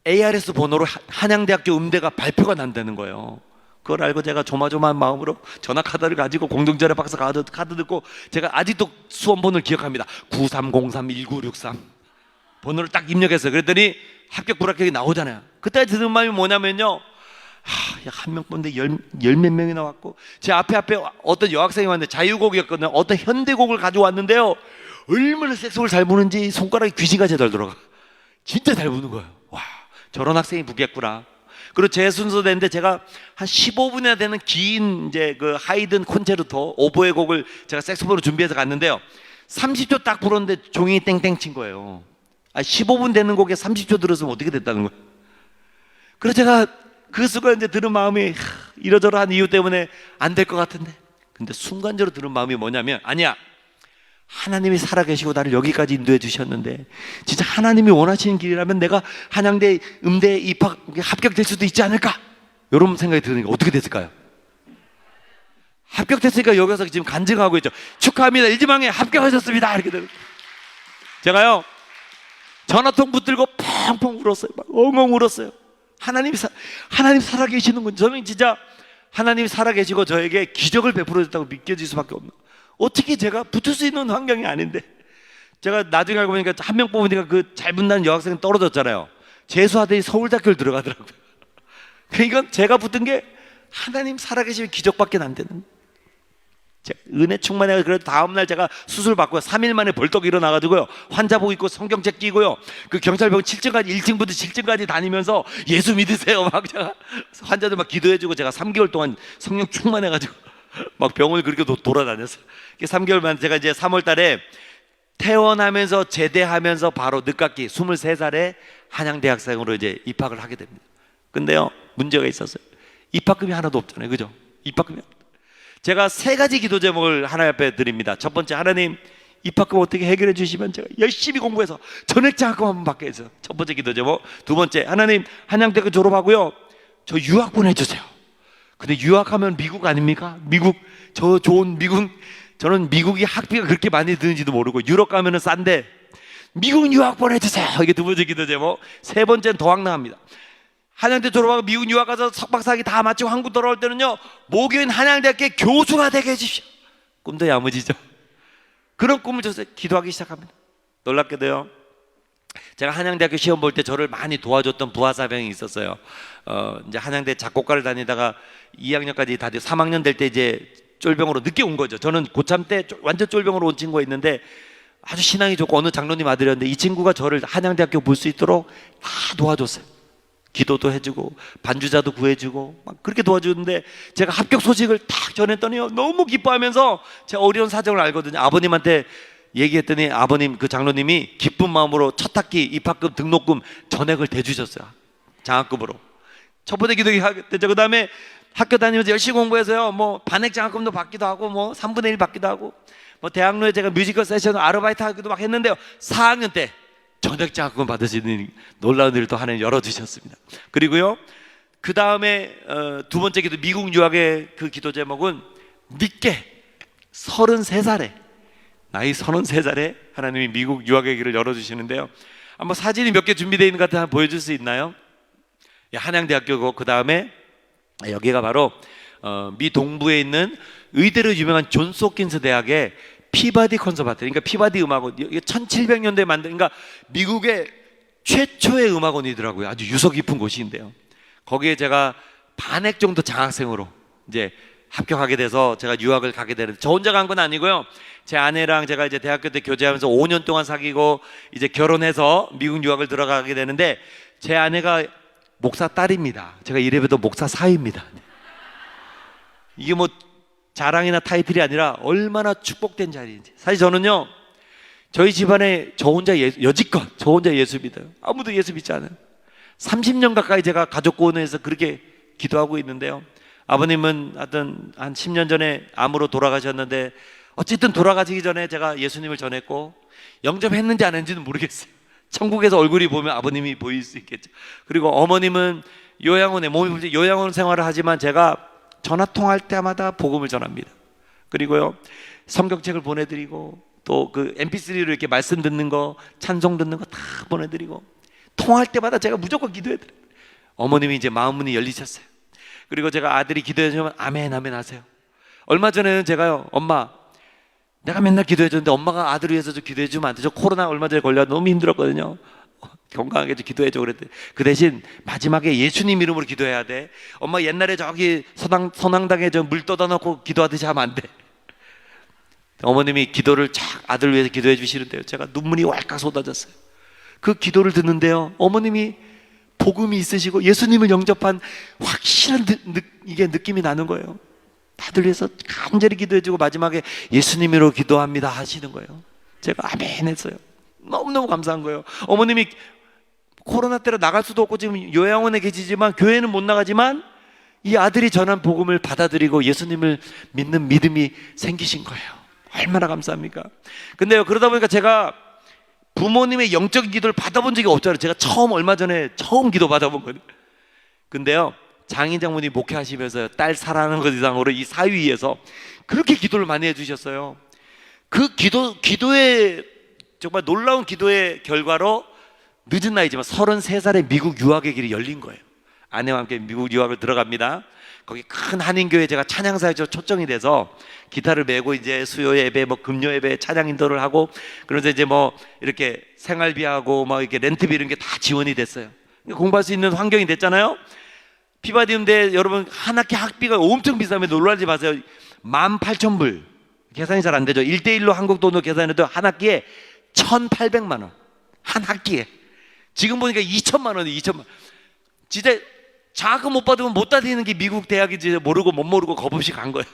ARS 번호로 한양대학교 음대가 발표가 난다는 거예요. 그걸 알고 제가 조마조마한 마음으로 전화 카드를 가지고 공동전화 박사 카드 듣고 제가 아직도 수험 번호를 기억합니다. 93031963 번호를 딱 입력했어요. 그랬더니 합격 불합격이 나오잖아요. 그때 드는 마음이 뭐냐면요, 한 명 뽑는데 열 몇 명이 나왔고 제 앞에 어떤 여학생이 왔는데 자유곡이었거든요. 어떤 현대곡을 가져왔는데요, 얼마나 색소를 잘 부는지 손가락이 귀신같이 잘 들어가. 진짜 잘 부는 거예요. 와, 저런 학생이 부겠구나. 그리고 제 순서 됐는데 제가 한 15분이나 되는 긴 이제 그 하이든 콘체르토 오보에 곡을 제가 색소폰으로 준비해서 갔는데요, 30초 딱 불었는데 종이 땡땡 친 거예요. 15분 되는 곡에 30초 들었으면 어떻게 됐다는 거예요. 그래서 제가 그 순간 이제 들은 마음이 이러저러한 이유 때문에 안 될 것 같은데, 근데 순간적으로 들은 마음이 뭐냐면, 아니야, 하나님이 살아계시고 나를 여기까지 인도해 주셨는데 진짜 하나님이 원하시는 길이라면 내가 한양대 음대에 입학 합격될 수도 있지 않을까, 이런 생각이 드니까 어떻게 됐을까요? 합격됐으니까 여기 와서 지금 간증하고 있죠. 축하합니다, 일지망에 합격하셨습니다. 이렇게 되는. 제가요 전화통 붙들고 펑펑 울었어요. 막 엉엉 울었어요. 하나님 살아계시는군. 저는 진짜 하나님이 살아계시고 저에게 기적을 베풀어 줬다고 믿겨질 수밖에 없는. 어떻게 제가 붙을 수 있는 환경이 아닌데, 제가 나중에 알고 보니까 한 명 뽑으니까 그 잘 붙는 여학생은 떨어졌잖아요. 재수하더니 서울대학교를 들어가더라고요. 이건 제가 붙은 게 하나님 살아계시면 기적밖에 안 되는. 은혜 충만해서 그래도 다음날 제가 수술 받고요, 3일 만에 벌떡 일어나가지고요, 환자복 입고 성경책 끼고요, 그 경찰병원 7층까지 1층부터 7층까지 다니면서 예수 믿으세요 막 제가 환자들 막 기도해주고, 제가 3개월 동안 성령 충만해가지고 막 병원을 그렇게 돌아다녔어요. 3개월 만에 제가 이제 3월 달에 퇴원하면서 제대하면서 바로 늦깎이 23살에 한양대학생으로 이제 입학을 하게 됩니다. 근데요, 문제가 있었어요. 입학금이 하나도 없잖아요, 그죠? 입학금이. 제가 3가지 기도 제목을 하나님 앞에 드립니다. 첫 번째, 하나님 입학금 어떻게 해결해 주시면 제가 열심히 공부해서 전액장학금 한번 받게 해서 첫 번째 기도 제목. 두 번째, 하나님 한양대학교 졸업하고요, 저 유학 보내주세요. 근데 유학하면 미국 아닙니까? 미국, 저 좋은 미국, 저는 미국이 학비가 그렇게 많이 드는지도 모르고 유럽 가면은 싼데 미국 유학 보내주세요. 이게 두 번째 기도 제목. 세 번째는 더 황당합니다. 한양대 졸업하고 미국 유학 가서 석박사학위 다 마치고 한국 돌아올 때는요, 모교인 한양대학교 교수가 되게 해주십시오. 꿈도 야무지죠. 그런 꿈을 줬어요. 기도하기 시작합니다. 놀랍게도요, 제가 한양대학교 시험 볼 때 저를 많이 도와줬던 부하사병이 있었어요. 이제 한양대 작곡과를 다니다가 2학년까지 다 3학년 될 때 이제 쫄병으로 늦게 온 거죠. 저는 고참 때 완전 쫄병으로 온 친구가 있는데 아주 신앙이 좋고 어느 장로님 아들이었는데 이 친구가 저를 한양대학교 볼 수 있도록 다 도와줬어요. 기도도 해주고 반주자도 구해주고 막 그렇게 도와주는데, 제가 합격 소식을 딱 전했더니요, 너무 기뻐하면서 제가 어려운 사정을 알거든요. 아버님한테 얘기했더니 아버님, 그 장로님이 기쁜 마음으로 첫 학기 입학금 등록금 전액을 대주셨어요. 장학금으로. 첫 번째 기도했죠. 그 다음에 학교 다니면서 열심히 공부해서요, 뭐 반액 장학금도 받기도 하고 뭐 3분의 1 받기도 하고, 뭐 대학로에 제가 뮤지컬 세션 아르바이트 하기도 막 했는데요, 4학년 때 전액 장학금 받을 수 있는 놀라운 일을 또 하나님 열어주셨습니다. 그리고요, 그 다음에 두 번째 기도, 미국 유학의 그 기도 제목은 늦게 33살에, 나이 33살에 하나님이 미국 유학의 길을 열어주시는데요, 한번 사진이 몇 개 준비되어 있는 것 같아요. 한번 보여줄 수 있나요? 한양대학교고, 그 다음에 여기가 바로 미 동부에 있는 의대로 유명한 존스 홉킨스 대학의 피바디 컨서바토리, 그러니까 피바디 음악원, 이게 1700년대에 만든, 그러니까 미국의 최초의 음악원이더라고요. 아주 유서 깊은 곳인데요, 거기에 제가 반액 정도 장학생으로 이제 합격하게 돼서 제가 유학을 가게 되는데, 저 혼자 간 건 아니고요, 제 아내랑 제가 이제 대학교 때 교제하면서 5년 동안 사귀고 이제 결혼해서 미국 유학을 들어가게 되는데, 제 아내가 목사 딸입니다. 제가 이래봬도 목사 사위입니다. 이게 뭐 자랑이나 타이틀이 아니라 얼마나 축복된 자리인지. 사실 저는요, 저희 집안에 저 혼자 여지껏 저 혼자 예수 믿어요. 아무도 예수 믿지 않아요. 30년 가까이 제가 가족구원회에서 그렇게 기도하고 있는데요, 아버님은 하여튼 한 10년 전에 암으로 돌아가셨는데, 어쨌든 돌아가시기 전에 제가 예수님을 전했고, 영접했는지 안 했는지는 모르겠어요. 천국에서 얼굴이 보면 아버님이 보일 수 있겠죠. 그리고 어머님은 요양원에 몸이 불지 요양원 생활을 하지만 제가 전화 통화할 때마다 복음을 전합니다. 그리고요, 성경책을 보내드리고 또 그 MP3로 이렇게 말씀 듣는 거, 찬송 듣는 거 다 보내드리고, 통화할 때마다 제가 무조건 기도해드려요. 어머님이 이제 마음문이 열리셨어요. 그리고 제가 아들이 기도해주면 아멘 아멘 하세요. 얼마 전에는 제가요, 엄마, 내가 맨날 기도해줬는데 엄마가 아들을 위해서 좀 기도해주면 안 돼? 저 코로나 얼마 전에 걸려 너무 힘들었거든요. 건강하게 좀 기도해줘 그랬더니, 그 대신 마지막에 예수님 이름으로 기도해야 돼. 엄마 옛날에 저기 선앙당에 저 물 떠다 놓고 기도하듯이 하면 안 돼. 어머님이 기도를 쫙 아들을 위해서 기도해 주시는데요, 제가 눈물이 왈칵 쏟아졌어요. 그 기도를 듣는데요, 어머님이 복음이 있으시고 예수님을 영접한 확실한 이게 느낌이 나는 거예요. 아들 위해서 간절히 기도해주고 마지막에 예수님으로 기도합니다 하시는 거예요. 제가 아멘 했어요. 너무너무 감사한 거예요. 어머님이 코로나 때라 나갈 수도 없고 지금 요양원에 계시지만 교회는 못 나가지만 이 아들이 전한 복음을 받아들이고 예수님을 믿는 믿음이 생기신 거예요. 얼마나 감사합니까? 근데요, 그러다 보니까 제가 부모님의 영적인 기도를 받아본 적이 없잖아요. 제가 얼마 전에 처음 기도 받아본 거예요. 근데요, 장인 장모님 목회하시면서 딸 사랑하는 것 이상으로 이 사위에서 그렇게 기도를 많이 해주셨어요. 그 기도의 정말 놀라운 기도의 결과로 늦은 나이지만 33살에 미국 유학의 길이 열린 거예요. 아내와 함께 미국 유학을 들어갑니다. 거기 큰 한인교회 제가 찬양사역으로 초청이 돼서 기타를 메고 이제 수요 예배, 뭐 금요 예배 찬양 인도를 하고, 그래서 이제 뭐 이렇게 생활비하고 막 이렇게 렌트비 이런 게 다 지원이 됐어요. 공부할 수 있는 환경이 됐잖아요. 피바디 음대 여러분 한 학기 학비가 엄청 비싸면 놀라지 마세요. 18,000불. 계산이 잘 안 되죠. 1대1로 한국 돈으로 계산해도 한 학기에 1,800만 원. 한 학기에. 지금 보니까 2천만 원이 2천만 원. 진짜 장학금 못 받으면 못 다니는 게 미국 대학인지 모르고 못 모르고 겁없이 간 거예요.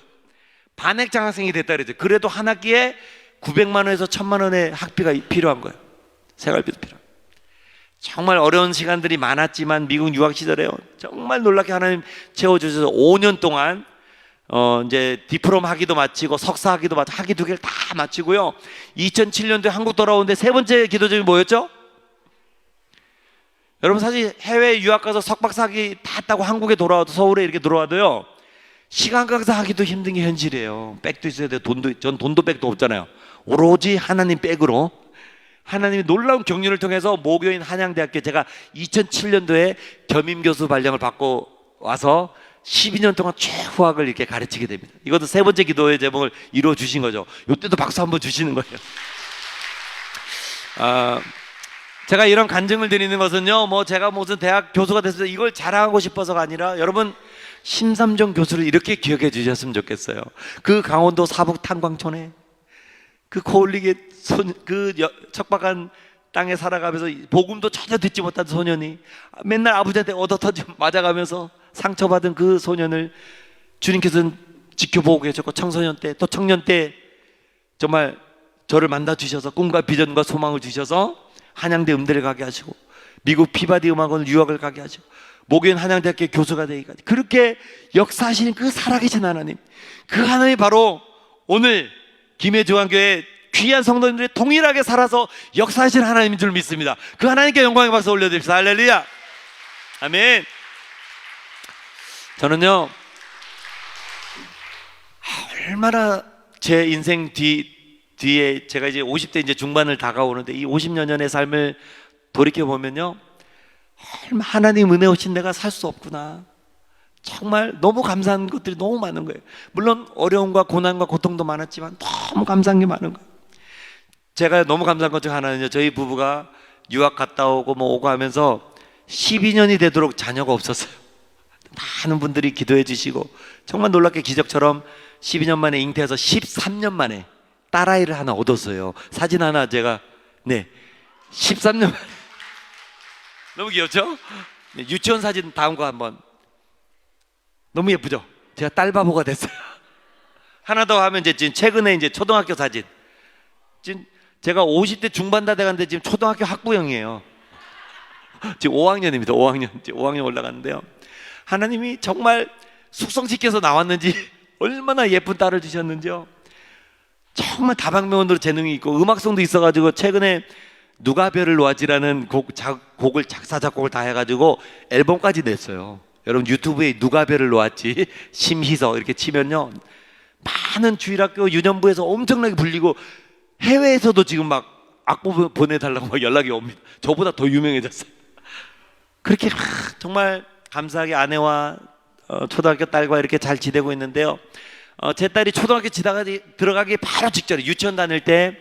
반액 장학생이 됐다 그러죠. 그래도 한 학기에 900만 원에서 1,000만 원의 학비가 필요한 거예요. 생활비도 필요한 거예요. 정말 어려운 시간들이 많았지만 미국 유학 시절에요, 정말 놀랍게 하나님 채워주셔서 5년 동안 이제 디플롬 학위도 마치고 석사 학위도 마치고 학위 2개를 다 마치고요. 2007년도에 한국 돌아오는데 세 번째 기도 제목이 뭐였죠? 여러분 사실 해외 유학 가서 석박사 학위 다 따고 한국에 돌아와도 서울에 이렇게 들어와도요 시간 강사 하기도 힘든 게 현실이에요. 백도 있어야 돼요. 전 돈도 백도 없잖아요. 오로지 하나님 백으로 하나님이 놀라운 경륜을 통해서 모교인 한양대학교 제가 2007년도에 겸임교수 발령을 받고 와서 12년 동안 최후학을 이렇게 가르치게 됩니다. 이것도 세 번째 기도의 제목을 이루어 주신 거죠. 이때도 박수 한번 주시는 거예요. 제가 이런 간증을 드리는 것은요, 뭐 제가 무슨 대학 교수가 됐을 때 이걸 자랑하고 싶어서가 아니라 여러분 심삼정 교수를 이렇게 기억해 주셨으면 좋겠어요. 그 강원도 사북 탄광촌에 그 코올리게 척박한 땅에 살아가면서 복음도 전혀 듣지 못한 소년이 맨날 아버지한테 얻어터지고 맞아가면서 상처받은 그 소년을 주님께서는 지켜보고 계셨고 청소년 때 또 청년 때 정말 저를 만나 주셔서 꿈과 비전과 소망을 주셔서 한양대 음대를 가게 하시고 미국 피바디 음악원을 유학을 가게 하시고 모교인 한양대학교 교수가 되기까지 그렇게 역사하시는 그 살아계신 하나님, 그 하나님이 바로 오늘 김해중앙교회 귀한 성도님들이 동일하게 살아서 역사하신 하나님인 줄 믿습니다. 그 하나님께 영광의 박수 올려드립시다. 할렐루야. 아멘. 저는요 얼마나 제 인생 뒤에 제가 이제 50대 이제 중반을 다가오는데 이 50여 년의 삶을 돌이켜 보면요 얼마 하나님 은혜 없이 내가 살 수 없구나. 정말 너무 감사한 것들이 너무 많은 거예요. 물론 어려움과 고난과 고통도 많았지만 너무 감사한 게 많은 거예요. 제가 너무 감사한 것 중 하나는요, 저희 부부가 유학 갔다 오고 뭐 오고 하면서 12년이 되도록 자녀가 없었어요. 많은 분들이 기도해 주시고 정말 놀랍게 기적처럼 12년 만에 잉태해서 13년 만에 딸아이를 하나 얻었어요. 사진 하나 제가 13년 만에 너무 귀엽죠? 유치원 사진 다음 거 한번. 너무 예쁘죠? 제가 딸 바보가 됐어요. 하나 더 하면 이제 지금 최근에 이제 초등학교 사진. 지금 제가 50대 중반 다 돼가는데 지금 초등학교 학부형이에요. 지금 5학년입니다. 5학년 올라갔는데요. 하나님이 정말 숙성시켜서 나왔는지 얼마나 예쁜 딸을 주셨는지요. 정말 다방면으로 재능이 있고 음악성도 있어가지고 최근에 누가 별을 놓았지라는 곡을 작사 작곡을 다 해가지고 앨범까지 냈어요. 여러분 유튜브에 누가 별을 놓았지 심희석 이렇게 치면요 많은 주일학교 유년부에서 엄청나게 불리고 해외에서도 지금 막 악보 보내달라고 막 연락이 옵니다. 저보다 더 유명해졌어요. 그렇게 정말 감사하게 아내와 초등학교 딸과 이렇게 잘 지내고 있는데요. 제 딸이 초등학교 들어가기 바로 직전에 유치원 다닐 때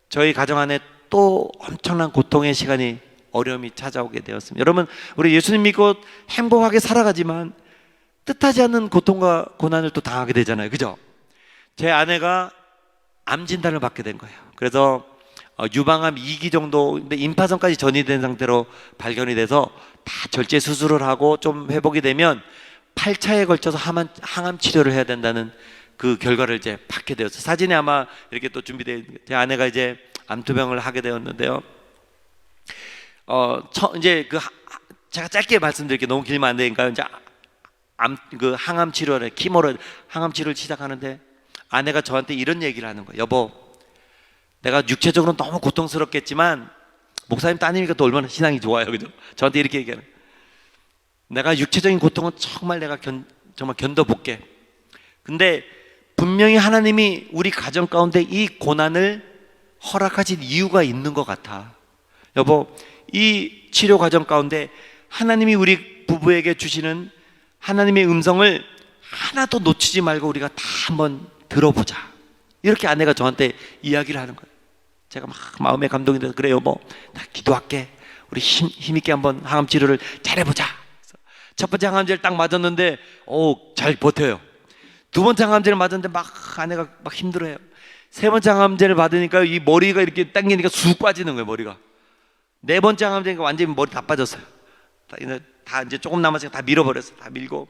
저희 가정 안에 또 엄청난 고통의 시간이 어려움이 찾아오게 되었습니다. 여러분 우리 예수님 믿고 행복하게 살아가지만 뜻하지 않는 고통과 고난을 또 당하게 되잖아요. 그죠? 제 아내가 암 진단을 받게 된 거예요. 그래서 유방암 2기 정도 근데 임파선까지 전이된 상태로 발견이 돼서 다 절제 수술을 하고 좀 회복이 되면 8차에 걸쳐서 항암 치료를 해야 된다는 그 결과를 이제 받게 되었어요. 사진에 아마 이렇게 또 준비되어 있는 제 아내가 이제 암투병을 하게 되었는데요. 이제 제가 짧게 말씀드릴게요. 너무 길면 안 되니까 이제 항암 치료를 키모를 항암 치료를 시작하는데 아내가 저한테 이런 얘기를 하는 거예요. 여보, 내가 육체적으로 너무 고통스럽겠지만 목사님 따님이니까 또 얼마나 신앙이 좋아요, 그죠? 저한테 이렇게 얘기하는. 내가 육체적인 고통은 정말 내가 정말 견뎌볼게. 근데 분명히 하나님이 우리 가정 가운데 이 고난을 허락하신 이유가 있는 것 같아. 여보, 이 치료 과정 가운데 하나님이 우리 부부에게 주시는 하나님의 음성을 하나도 놓치지 말고 우리가 다 한번 들어보자. 이렇게 아내가 저한테 이야기를 하는 거예요. 제가 막 마음에 감동이 돼서 그래 여보, 나 기도할게. 우리 힘있게 한번 항암 치료를 잘해보자. 첫 번째 항암제를 딱 맞았는데 잘 버텨요. 두 번째 항암제를 맞았는데 막 아내가 막 힘들어해요. 세 번째 항암제를 받으니까 이 머리가 이렇게 당기니까 쑥 빠지는 거예요. 머리가. 네 번째 항암제니까 완전히 머리 다 빠졌어요. 다 이제 조금 남았으니까 다 밀어버렸어요. 다 밀고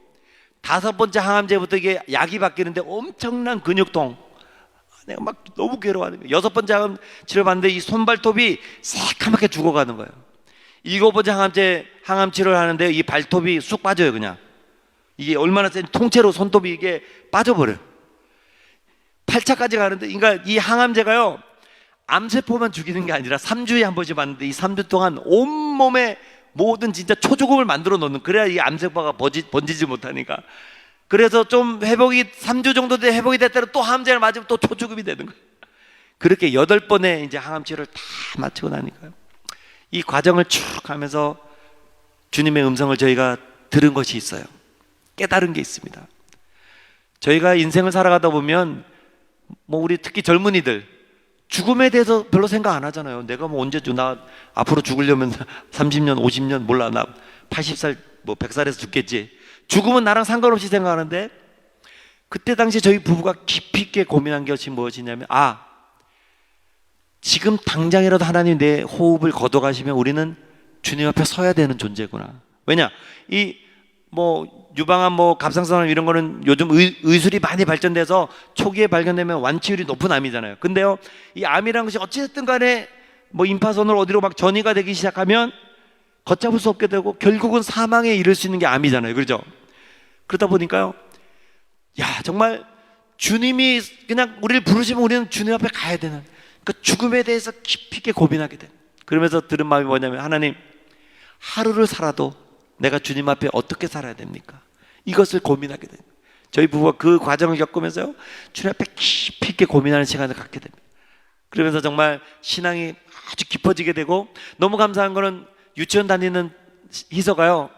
다섯 번째 항암제부터 이게 약이 바뀌는데 엄청난 근육통. 내가 막 너무 괴로워하는 거예요. 여섯 번째 항암 치료 받는데 이 손발톱이 새까맣게 죽어가는 거예요. 일곱 번째 항암 치료를 하는데 이 발톱이 쑥 빠져요. 그냥 이게 얼마나 센 통째로 손톱이 이게 빠져버려요. 8차까지 가는데, 그러니까 이 항암제가요, 암세포만 죽이는 게 아니라 3주에 한 번씩 맞는데, 이 3주 동안 온몸에 모든 진짜 초죽음을 만들어 놓는, 그래야 이 암세포가 번지지 못하니까. 그래서 좀 회복이 3주 정도 돼 회복이 됐다가 또 항암제를 맞으면 또 초죽음이 되는 거예요. 그렇게 8번의 이제 항암치료를 다 마치고 나니까요, 이 과정을 쭉 하면서 주님의 음성을 저희가 들은 것이 있어요. 깨달은 게 있습니다. 저희가 인생을 살아가다 보면 우리 특히 젊은이들 죽음에 대해서 별로 생각 안 하잖아요. 내가 언제 나 앞으로 죽으려면 30년 50년 몰라, 나 80살 100살에서 죽겠지. 죽음은 나랑 상관없이 생각하는데, 그때 당시 저희 부부가 깊이 있게 고민한 것이 무엇이냐면, 지금 당장이라도 하나님 내 호흡을 걷어가시면 우리는 주님 앞에 서야 되는 존재구나. 왜냐, 이 유방암 갑상선암 이런 거는 요즘 의술이 많이 발전돼서 초기에 발견되면 완치율이 높은 암이잖아요. 근데요, 이 암이라는 것이 어찌됐든 간에 임파선으로 어디로 막 전이가 되기 시작하면 걷잡을 수 없게 되고 결국은 사망에 이를 수 있는 게 암이잖아요. 그렇죠? 그러다 보니까요, 정말 주님이 그냥 우리를 부르시면 우리는 주님 앞에 가야 되는, 그 죽음에 대해서 깊이 있게 고민하게 돼. 그러면서 들은 마음이 뭐냐면, 하나님, 하루를 살아도 내가 주님 앞에 어떻게 살아야 됩니까? 이것을 고민하게 됩니다. 저희 부부가 그 과정을 겪으면서요, 주님 앞에 깊이 있게 고민하는 시간을 갖게 됩니다. 그러면서 정말 신앙이 아주 깊어지게 되고, 너무 감사한 거는 유치원 다니는 희서가요,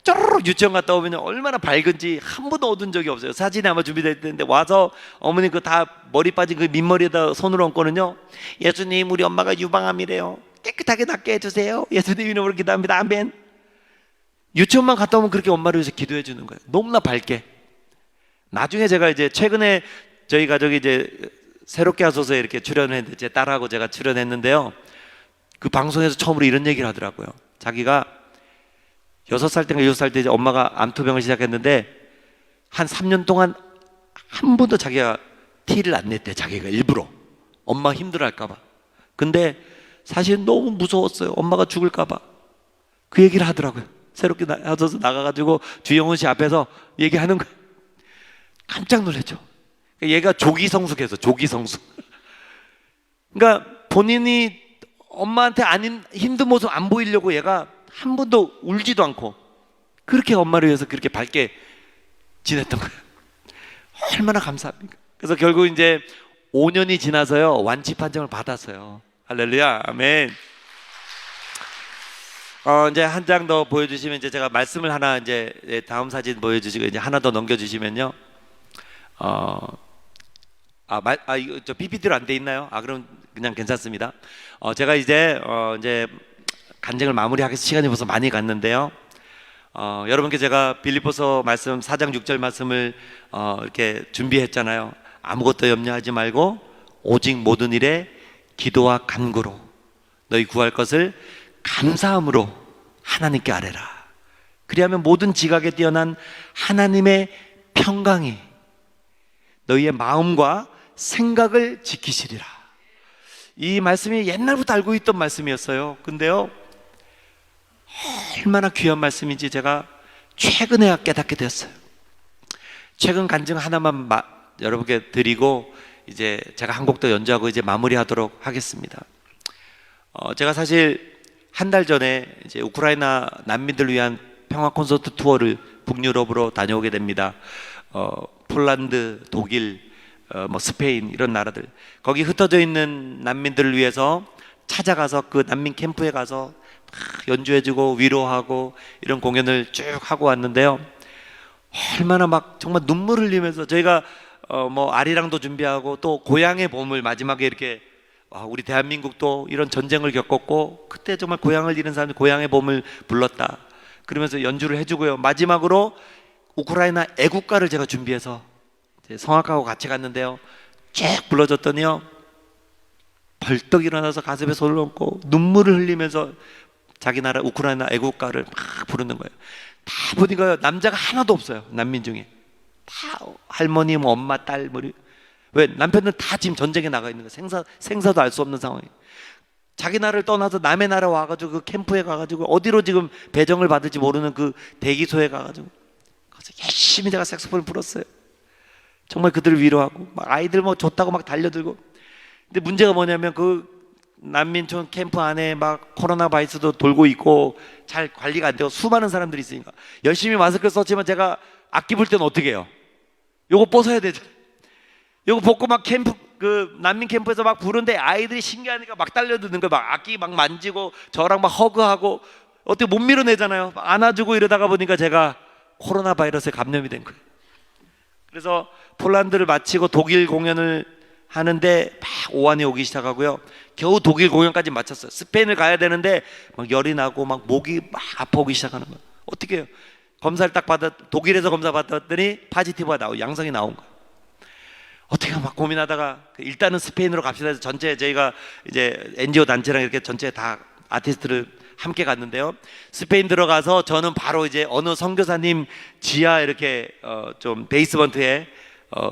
쪼르륵 유치원 갔다 오면 얼마나 밝은지 한 번도 얻은 적이 없어요. 사진이 아마 준비될 텐데, 와서 어머니 그 다 머리 빠진 그 민머리에다 손을 얹고는요, 예수님, 우리 엄마가 유방암이래요. 깨끗하게 낫게 해주세요. 예수님 이름으로 기도합니다. 아멘. 유치원만 갔다 오면 그렇게 엄마를 위해서 기도해 주는 거예요. 너무나 밝게. 나중에 제가 이제 최근에 저희 가족이 이제 새롭게 하소서에 이렇게 출연했는데, 제 딸하고 제가 출연했는데요, 그 방송에서 처음으로 이런 얘기를 하더라고요. 자기가 6살 때인가 7살 때 이제 엄마가 암투병을 시작했는데, 한 3년 동안 한 번도 자기가 티를 안 냈대. 자기가 일부러 엄마 힘들어 할까봐. 근데 사실 너무 무서웠어요. 엄마가 죽을까봐. 그 얘기를 하더라고요. 새롭게 하셔서 나가가지고 주영훈 씨 앞에서 얘기하는 거예요. 깜짝 놀랐죠. 얘가 조기성숙해서, 조기성숙. 그러니까 본인이 엄마한테 힘든 모습 안 보이려고 얘가 한 번도 울지도 않고 그렇게 엄마를 위해서 그렇게 밝게 지냈던 거예요. 얼마나 감사합니까? 그래서 결국 이제 5년이 지나서요, 완치 판정을 받았어요. 할렐루야, 아멘. 이제 한 장 더 보여주시면, 이제 제가 말씀을 하나, 이제 다음 사진 보여주시고 이제 하나 더 넘겨주시면요. 이거 저 PPT로 안 돼 있나요? 그럼 그냥 괜찮습니다. 제가 이제 간증을 마무리하겠습니다. 시간이 벌써 많이 갔는데요. 여러분께 제가 빌립보서 말씀 4장 6절 말씀을 이렇게 준비했잖아요. 아무것도 염려하지 말고 오직 모든 일에 기도와 간구로 너희 구할 것을 감사함으로 하나님께 아뢰라. 그리하면 모든 지각에 뛰어난 하나님의 평강이 너희의 마음과 생각을 지키시리라. 이 말씀이 옛날부터 알고 있던 말씀이었어요. 근데요, 얼마나 귀한 말씀인지 제가 최근에 깨닫게 되었어요. 최근 간증 하나만 여러분께 드리고 이제 제가 한 곡 더 연주하고 이제 마무리하도록 하겠습니다. 제가 사실 한 달 전에 이제 우크라이나 난민들을 위한 평화 콘서트 투어를 북유럽으로 다녀오게 됩니다. 폴란드, 독일, 스페인 이런 나라들, 거기 흩어져 있는 난민들을 위해서 찾아가서 그 난민 캠프에 가서 연주해주고 위로하고 이런 공연을 쭉 하고 왔는데요, 얼마나 정말 눈물 흘리면서 저희가 아리랑도 준비하고 또 고향의 봄을 마지막에 이렇게, 우리 대한민국도 이런 전쟁을 겪었고 그때 정말 고향을 잃은 사람이 고향의 봄을 불렀다 그러면서 연주를 해주고요, 마지막으로 우크라이나 애국가를 제가 준비해서 성악가하고 같이 갔는데요, 쭉 불러줬더니요, 벌떡 일어나서 가슴에 손을 얹고 눈물을 흘리면서 자기 나라 우크라이나 애국가를 막 부르는 거예요. 다 보니까 남자가 하나도 없어요. 난민 중에 다 할머니, 엄마, 딸, 왜 남편은 다 지금 전쟁에 나가 있는 거예요. 생사도 알 수 없는 상황이에요. 자기 나라를 떠나서 남의 나라 와가지고 그 캠프에 가가지고 어디로 지금 배정을 받을지 모르는 그 대기소에 가가지고 열심히 제가 색소폰을 불었어요. 정말 그들을 위로하고 막 아이들 뭐 좋다고 막 달려들고. 근데 문제가 뭐냐면 그 난민촌 캠프 안에 막 코로나 바이러스도 돌고 있고 잘 관리가 안 되고 수많은 사람들이 있으니까 열심히 마스크를 썼지만 제가 악기 불 때는 어떻게 해요? 요거 벗어야 되잖아요. 요거 벗고 막 캠프 그 난민 캠프에서 막 부르는데 아이들이 신기하니까 막 달려드는 거예요. 막 악기 막 만지고 저랑 막 허그하고 어떻게 못 밀어내잖아요. 막 안아주고 이러다가 보니까 제가 코로나 바이러스에 감염이 된 거예요. 그래서 폴란드를 마치고 독일 공연을 하는데 막 오한이 오기 시작하고요. 겨우 독일 공연까지 마쳤어요. 스페인을 가야 되는데 막 열이 나고 막 목이 막 아파오기 시작하는 거예요. 어떻게 해요? 검사를 딱 독일에서 검사 받았더니 파지티브가 나오고 양성이 나온 거예요. 어떻게 막 고민하다가 일단은 스페인으로 갑시다 해서 전체 저희가 이제 NGO 단체랑 이렇게 전체 다 아티스트를 함께 갔는데요. 스페인 들어가서 저는 바로 이제 어느 선교사님 지하 이렇게 좀 베이스먼트에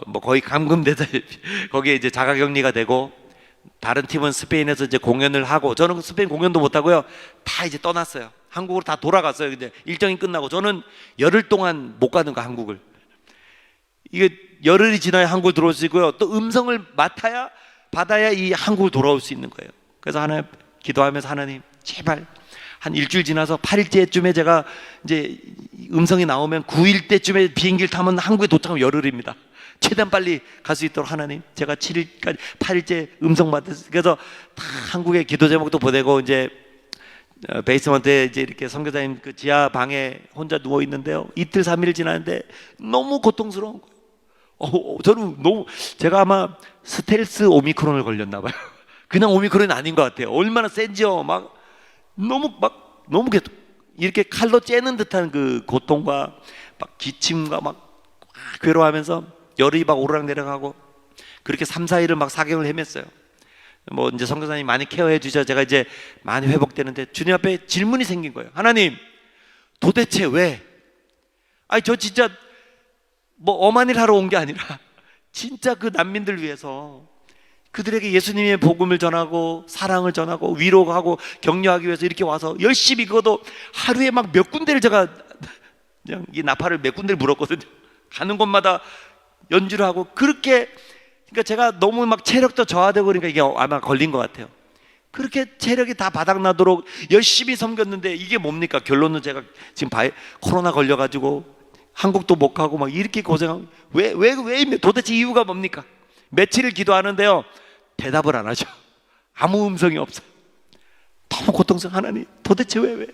뭐 거의 감금되다 거기에 이제 자가격리가 되고 다른 팀은 스페인에서 이제 공연을 하고 저는 스페인 공연도 못 하고요. 다 이제 떠났어요. 한국으로 다 돌아갔어요. 근데 일정이 끝나고 저는 열흘 동안 못 가는 거 한국을. 이게 열흘이 지나야 한국을 들어올 수 있고요. 또 음성을 받아야 이 한국을 돌아올 수 있는 거예요. 그래서 하나님 기도하면서 하나님 제발 한 일주일 지나서 8일째쯤에 제가 이제 음성이 나오면 9일 때쯤에 비행기를 타면 한국에 도착하면 열흘입니다. 최대한 빨리 갈 수 있도록 하나님 제가 7일까지 8일째 음성 받았어요. 그래서 다 한국에 기도 제목도 보내고 이제 베이스먼트에 이제 이렇게 선교사님 그 지하 방에 혼자 누워 있는데요. 이틀 3일 지났는데 너무 고통스러운 거예요. 저는 너무 제가 아마 스텔스 오미크론을 걸렸나 봐요. 그냥 오미크론이 아닌 것 같아요. 얼마나 센지요. 막 너무 이렇게 칼로 째는 듯한 그 고통과 막 기침과 막 괴로워하면서 열이 막 오르락 내려가고 그렇게 3, 4일을 막 사경을 헤맸어요. 뭐 이제 선교사님 많이 케어해 주셔서 제가 이제 많이 회복되는데 주님 앞에 질문이 생긴 거예요. 하나님 도대체 왜? 아니 저 진짜 뭐 엄한 일 하러 온 게 아니라 진짜 그 난민들 위해서 그들에게 예수님의 복음을 전하고 사랑을 전하고 위로하고 격려하기 위해서 이렇게 와서 열심히 그것도 하루에 막 몇 군데를 제가 그냥 이 나팔을 몇 군데를 물었거든요. 가는 곳마다 연주를 하고 그렇게 그러니까 제가 너무 막 체력도 저하되고 그러니까 이게 아마 걸린 것 같아요. 그렇게 체력이 다 바닥나도록 열심히 섬겼는데 이게 뭡니까? 결론은 제가 지금 코로나 걸려가지고 한국도 못 가고 막 이렇게 고생하고 왜 도대체 이유가 뭡니까? 며칠을 기도하는데요 대답을 안 하죠. 아무 음성이 없어요. 너무 고통스러워. 하나님 도대체 왜?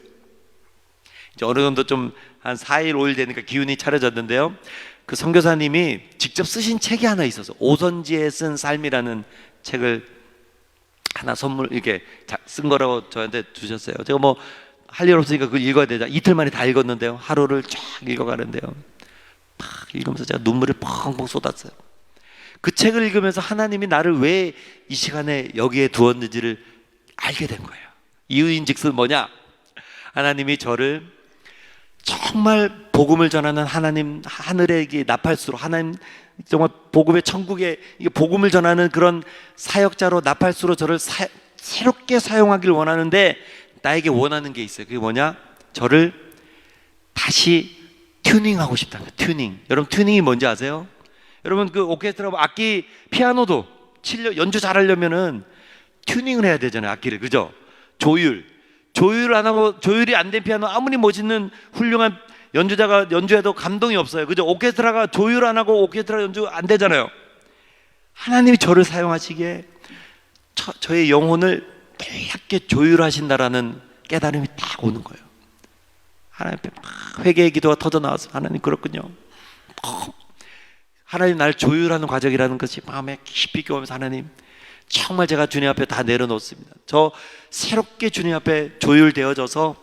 이제 어느 정도 좀 한 4일 5일 되니까 기운이 차려졌는데요. 그 선교사님이 직접 쓰신 책이 하나 있어서 오선지에 쓴 삶이라는 책을 하나 선물 이렇게 쓴 거라고 저한테 주셨어요. 제가 뭐 할 일 없으니까 그걸 읽어야 되자 이틀 만에 다 읽었는데요. 하루를 쫙 읽어가는데요. 막 읽으면서 제가 눈물을 펑펑 쏟았어요. 그 책을 읽으면서 하나님이 나를 왜 이 시간에 여기에 두었는지를 알게 된 거예요. 이유인즉슨 뭐냐? 하나님이 저를 정말 복음을 전하는 하나님 하늘의 나팔수로 하나님 정말 복음의 천국에 복음을 전하는 그런 사역자로 나팔수로 저를 새롭게 사용하기를 원하는데 나에게 원하는 게 있어요. 그게 뭐냐? 저를 다시 튜닝하고 싶다는 거예요. 튜닝. 여러분 튜닝이 뭔지 아세요? 여러분 그 오케스트라 악기 피아노도 연주 잘하려면은 튜닝을 해야 되잖아요. 악기를 그죠? 조율 안 하고 조율이 안 된 피아노 아무리 멋있는 훌륭한 연주자가 연주해도 감동이 없어요. 그죠? 오케스트라가 조율 안 하고 오케스트라 연주 안 되잖아요. 하나님이 저를 사용하시기에 저의 영혼을 놀랍게 조율하신다라는 깨달음이 딱 오는 거예요. 하나님 앞에 막 회개의 기도가 터져 나와서 하나님 그렇군요. 하나님 날 조율하는 과정이라는 것이 마음에 깊이 끼우면서 하나님 정말 제가 주님 앞에 다 내려놓습니다. 저 새롭게 주님 앞에 조율되어져서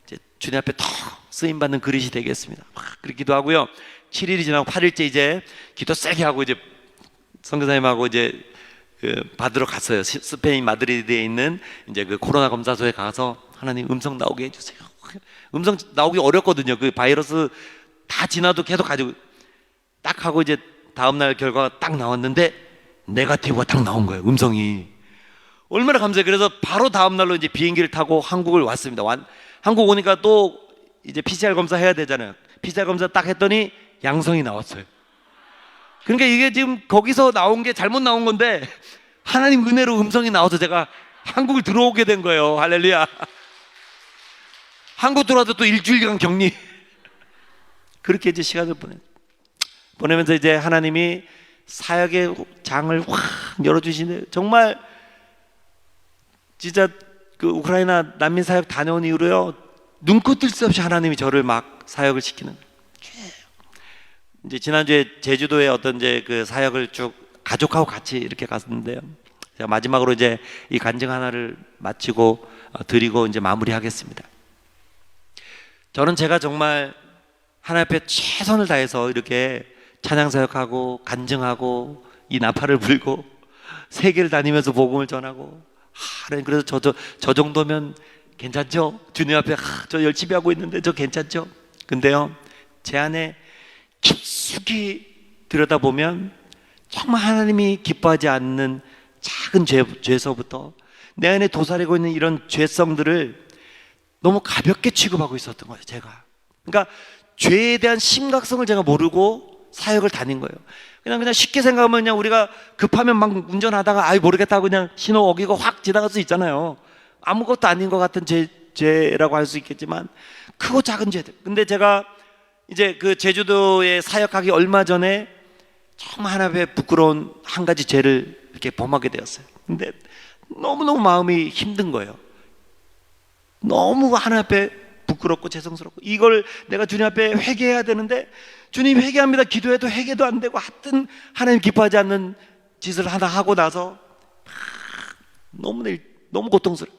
이제 주님 앞에 더 쓰임받는 그릇이 되겠습니다. 그렇게 기도하고요. 7일이 지나고 8일째 이제 기도 세게 하고 이제 선교사님하고 이제 받으러 갔어요. 스페인 마드리드에 있는 이제 그 코로나 검사소에 가서 하나님 음성 나오게 해주세요. 음성 나오기 어렵거든요. 그 바이러스 다 지나도 계속 가지고 딱 하고 이제 다음날 결과가 딱 나왔는데 네거티브가 딱 나온 거예요. 음성이 얼마나 감사해요. 그래서 바로 다음날로 이제 비행기를 타고 한국을 왔습니다. 한국 오니까 또 이제 PCR 검사 해야 되잖아요. PCR 검사 딱 했더니 양성이 나왔어요. 그러니까 이게 지금 거기서 나온 게 잘못 나온 건데 하나님 은혜로 음성이 나와서 제가 한국을 들어오게 된 거예요. 할렐루야. 한국 들어와도 또 일주일간 격리. 그렇게 이제 시간을 보내면서 이제 하나님이 사역의 장을 확 열어주시네. 정말 진짜 그 우크라이나 난민 사역 다녀온 이후로요, 눈코 뜰 새 없이 하나님이 저를 막 사역을 시키는 거예요. 이제 지난주에 제주도에 어떤 이제 그 사역을 쭉 가족하고 같이 이렇게 갔는데요, 제가 마지막으로 이제 이 간증 하나를 마치고 드리고 이제 마무리하겠습니다. 저는 제가 정말 하나님 앞에 최선을 다해서 이렇게 찬양 사역하고 간증하고 이 나팔을 불고 세계를 다니면서 복음을 전하고, 하나님 그래서 저 정도면 괜찮죠? 주님 앞에 저 열심히 하고 있는데 저 괜찮죠? 근데요, 제 안에 깊숙이 들여다보면 정말 하나님이 기뻐하지 않는 작은 죄서부터 내 안에 도사리고 있는 이런 죄성들을 너무 가볍게 취급하고 있었던 거예요, 제가. 그러니까 죄에 대한 심각성을 제가 모르고 사역을 다닌 거예요. 그냥 쉽게 생각하면 그냥 우리가 급하면 막 운전하다가 아이 모르겠다 하고 그냥 신호 어기고 확 지나갈 수 있잖아요. 아무것도 아닌 것 같은 죄라고 할 수 있겠지만 크고 작은 죄들. 근데 제가 이제 그 제주도에 사역하기 얼마 전에 정말 하나님 앞에 부끄러운 한 가지 죄를 이렇게 범하게 되었어요. 근데 너무너무 마음이 힘든 거예요. 너무 하나님 앞에 부끄럽고 죄송스럽고, 이걸 내가 주님 앞에 회개해야 되는데 주님 회개합니다 기도해도 회개도 안 되고, 하여튼 하나님 기뻐하지 않는 짓을 하나 하고 나서 너무 고통스러워.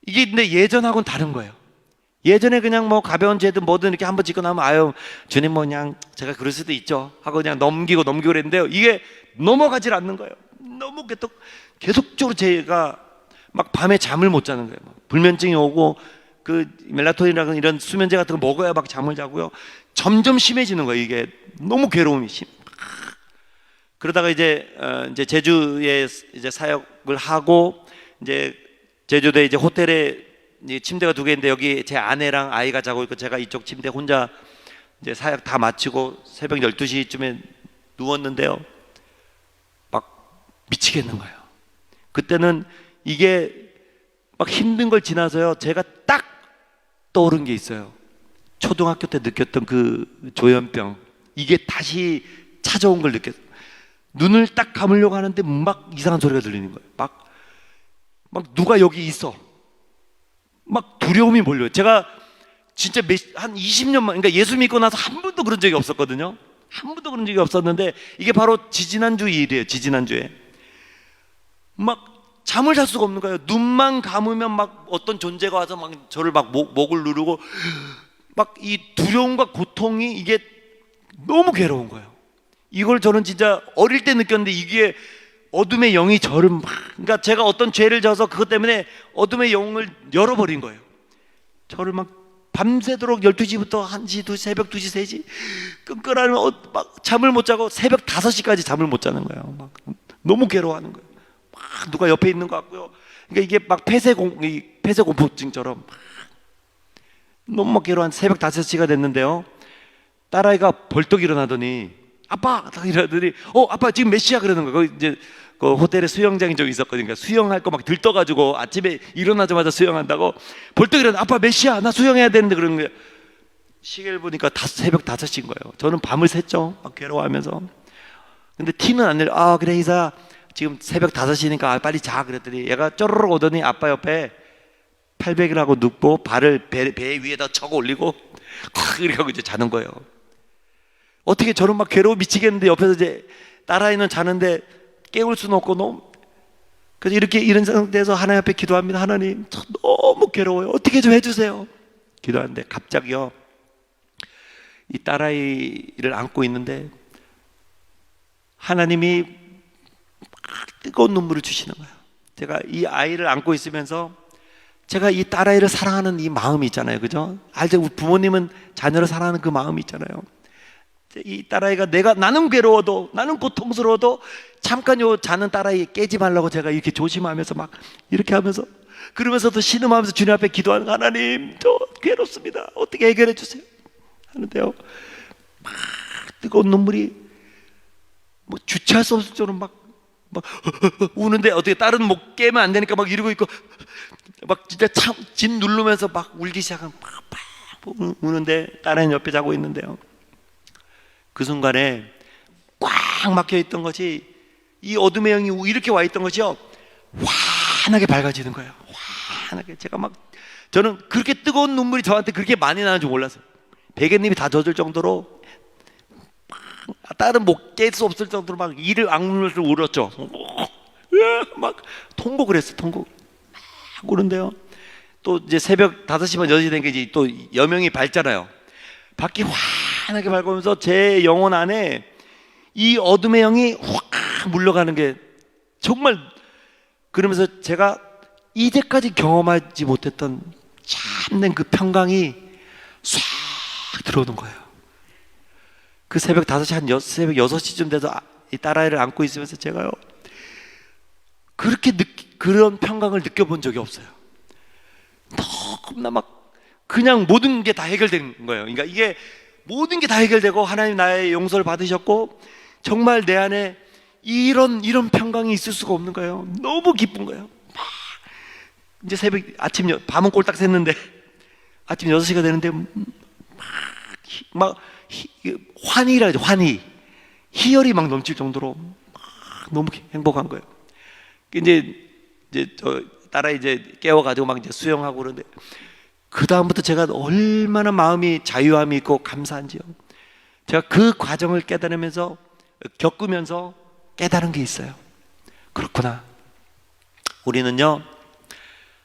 이게 근데 예전하고는 다른 거예요. 예전에 그냥 뭐 가벼운 죄든 뭐든 이렇게 한번 짓고 나면 아유 주님 뭐 그냥 제가 그럴 수도 있죠 하고 그냥 넘기고 그랬는데요, 이게 넘어가질 않는 거예요. 너무 계속적으로 제가 막 밤에 잠을 못 자는 거예요. 불면증이 오고 그 멜라토닌이라는 이런 수면제 같은 거 먹어야 막 잠을 자고요. 점점 심해지는 거예요. 이게 너무 괴로움이 그러다가 이제 제주에 이제 사역을 하고, 이제 제주도에 이제 호텔에 침대가 2개인데 여기 제 아내랑 아이가 자고 있고 제가 이쪽 침대 혼자 이제 사역 다 마치고 새벽 12시쯤에 누웠는데요, 막 미치겠는 거예요. 그때는 이게 막 힘든 걸 지나서요, 제가 딱 떠오른 게 있어요. 초등학교 때 느꼈던 그 조현병, 이게 다시 찾아온 걸 느꼈어요. 눈을 딱 감으려고 하는데 막 이상한 소리가 들리는 거예요. 막 누가 여기 있어. 막 두려움이 몰려요. 제가 진짜 한 20년 만, 그러니까 예수 믿고 나서 한 번도 그런 적이 없었거든요. 한 번도 그런 적이 없었는데 이게 바로 지지난주 일이에요. 지지난주에 막 잠을 잘 수가 없는 거예요. 눈만 감으면 막 어떤 존재가 와서 막 저를 막 목을 누르고, 막 이 두려움과 고통이 이게 너무 괴로운 거예요. 이걸 저는 진짜 어릴 때 느꼈는데, 이게 어둠의 영이 저를 막, 그러니까 제가 어떤 죄를 져서 그것 때문에 어둠의 영을 열어버린 거예요. 저를 막 밤새도록 12시부터 1시, 2시, 새벽 2시, 3시 끈끈하면 막 잠을 못 자고 새벽 5시까지 잠을 못 자는 거예요. 막 너무 괴로워하는 거예요. 막 누가 옆에 있는 것 같고요. 그러니까 이게 막 폐쇄공포증처럼 너무 막 괴로운 새벽 5시가 됐는데요, 딸아이가 벌떡 일어나더니 아빠! 딱 이러더니 아빠 지금 몇 시야? 그러는 거예요. 이제 그 호텔에 수영장이 좀 있었거든요. 그러니까 수영할 거 막 들떠가지고 아침에 일어나자마자 수영한다고 벌떡 일어나, 아빠 몇 시야? 나 수영해야 되는데 그러는 거예요. 시계를 보니까 새벽 5시인 거예요. 저는 밤을 샜죠. 막 괴로워하면서. 근데 티는 안 내려. 아 그래 이사 지금 새벽 5시니까 빨리 자 그랬더니 얘가 쪼르륵 오더니 아빠 옆에 팔베개를 하고 눕고 발을 배 위에다 쳐고 올리고 이렇게 하고 이제 자는 거예요. 어떻게 저는 막 괴로워 미치겠는데 옆에서 이제 딸아이는 자는데 깨울 수는 없고 너무, 그래서 이런 상태에서 하나님 앞에 기도합니다. 하나님 저 너무 괴로워요. 어떻게 좀 해주세요. 기도하는데 갑자기요, 이 딸아이를 안고 있는데 하나님이 뜨거운 눈물을 주시는 거예요. 제가 이 아이를 안고 있으면서 제가 이 딸아이를 사랑하는 이 마음이 있잖아요. 그죠? 알죠? 부모님은 자녀를 사랑하는 그 마음이 있잖아요. 이 딸아이가 나는 괴로워도, 나는 고통스러워도 잠깐 요 자는 딸아이 깨지 말라고 제가 이렇게 조심하면서 막 이렇게 하면서, 그러면서도 신음하면서 주님 앞에 기도하는, 하나님 저 괴롭습니다. 어떻게 해결해 주세요 하는데요, 막 뜨거운 눈물이 뭐 주체할 수 없을 정도로 막 우는데 어떻게 딸은 못 깨면 안 되니까 막 이러고 있고 막 진짜 집 누르면서 막 울기 시작하면 막 우는데 딸은 옆에 자고 있는데요. 그 순간에 꽉 막혀 있던 것이 이 어둠의 영이 이렇게 와 있던 것이요 환하게 밝아지는 거예요. 환하게. 저는 그렇게 뜨거운 눈물이 저한테 그렇게 많이 나는 줄 몰랐어요. 베갯잎이 다 젖을 정도로 딸은 못 깰 수 없을 정도로 막 이를 악물면서 울었죠. 막 통곡을 했어. 통곡 막 우는데요. 또 이제 새벽 5시 반 6시 된 게 이제 또 여명이 밝잖아요. 밖이 환하게 밝으면서 제 영혼 안에 이 어둠의 영이 확 물러가는 게 정말, 그러면서 제가 이제까지 경험하지 못했던 참된 그 평강이 싹 들어오는 거예요. 그 새벽 5시 새벽 6시쯤 돼서 이 딸아이를 안고 있으면서 제가요 그렇게 그런 평강을 느껴본 적이 없어요. 너무나 막 그냥 모든 게 다 해결된 거예요. 그러니까 이게 모든 게 다 해결되고 하나님 나의 용서를 받으셨고 정말 내 안에 이런 평강이 있을 수가 없는 거예요. 너무 기쁜 거예요. 막 이제 밤은 꼴딱 샜는데 아침 6시가 되는데 막 환희라 하죠. 환희, 희열이 막 넘칠 정도로 막 너무 행복한 거예요. 이제 저 딸아 이제 깨워가지고 막 이제 수영하고 그러는데 그 다음부터 제가 얼마나 마음이 자유함이 있고 감사한지요. 제가 그 과정을 겪으면서 깨달은 게 있어요. 그렇구나. 우리는요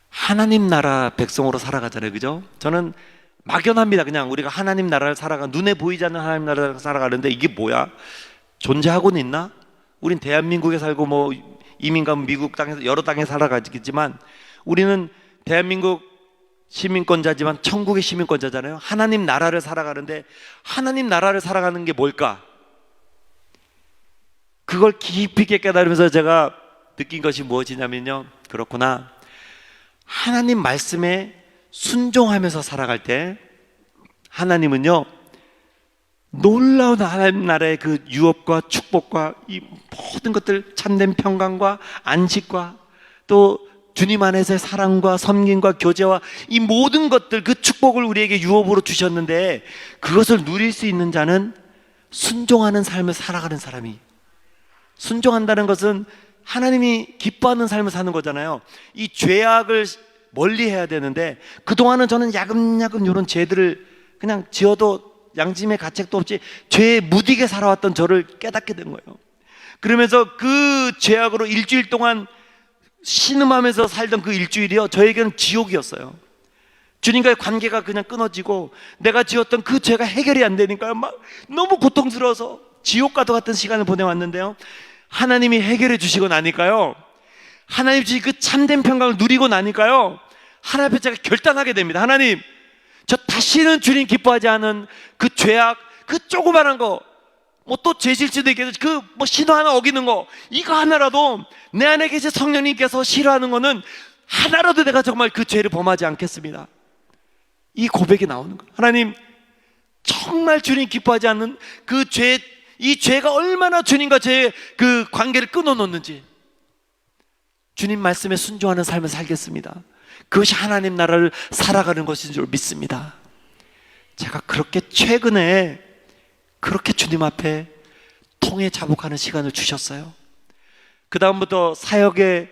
하나님 나라 백성으로 살아가잖아요, 그죠? 저는 막연합니다. 그냥 우리가 하나님 나라를 눈에 보이지 않는 하나님 나라를 살아가는데 이게 뭐야? 존재하고는 있나? 우린 대한민국에 살고 뭐 이민 가면 미국 땅에서 여러 땅에 살아가지만 우리는 대한민국 시민권자지만 천국의 시민권자잖아요. 하나님 나라를 살아가는데 하나님 나라를 살아가는 게 뭘까? 그걸 깊이 있게 깨달으면서 제가 느낀 것이 무엇이냐면요, 그렇구나, 하나님 말씀에 순종하면서 살아갈 때 하나님은요 놀라운 하나님 나라의 그 유업과 축복과 이 모든 것들, 참된 평강과 안식과 또 주님 안에서의 사랑과 섬김과 교제와 이 모든 것들, 그 축복을 우리에게 유업으로 주셨는데 그것을 누릴 수 있는 자는 순종하는 삶을 살아가는 사람이, 순종한다는 것은 하나님이 기뻐하는 삶을 사는 거잖아요. 이 죄악을 멀리 해야 되는데 그동안은 저는 야금야금 이런 죄들을 그냥 지어도 양심의 가책도 없이 죄에 무디게 살아왔던 저를 깨닫게 된 거예요. 그러면서 그 죄악으로 일주일 동안 신음하면서 살던 그 일주일이요 저에게는 지옥이었어요. 주님과의 관계가 그냥 끊어지고 내가 지었던 그 죄가 해결이 안 되니까요 막 너무 고통스러워서 지옥과도 같은 시간을 보내왔는데요, 하나님이 해결해 주시고 나니까요, 하나님 주신 그 참된 평강을 누리고 나니까요 하나님 앞에 제가 결단하게 됩니다. 하나님, 저 다시는 주님 기뻐하지 않은 그 죄악, 그 조그만한 거, 뭐 또 죄질 수도 있겠죠. 그 뭐 신호 하나 어기는 거, 이거 하나라도 내 안에 계신 성령님께서 싫어하는 거는 하나라도 내가 정말 그 죄를 범하지 않겠습니다. 이 고백이 나오는 거예요. 하나님, 정말 주님 기뻐하지 않는 그 죄, 이 죄가 얼마나 주님과 제 그 관계를 끊어놓는지 주님 말씀에 순종하는 삶을 살겠습니다. 그것이 하나님 나라를 살아가는 것인 줄 믿습니다. 제가 그렇게 최근에 그렇게 주님 앞에 통해 자복하는 시간을 주셨어요. 그 다음부터 사역의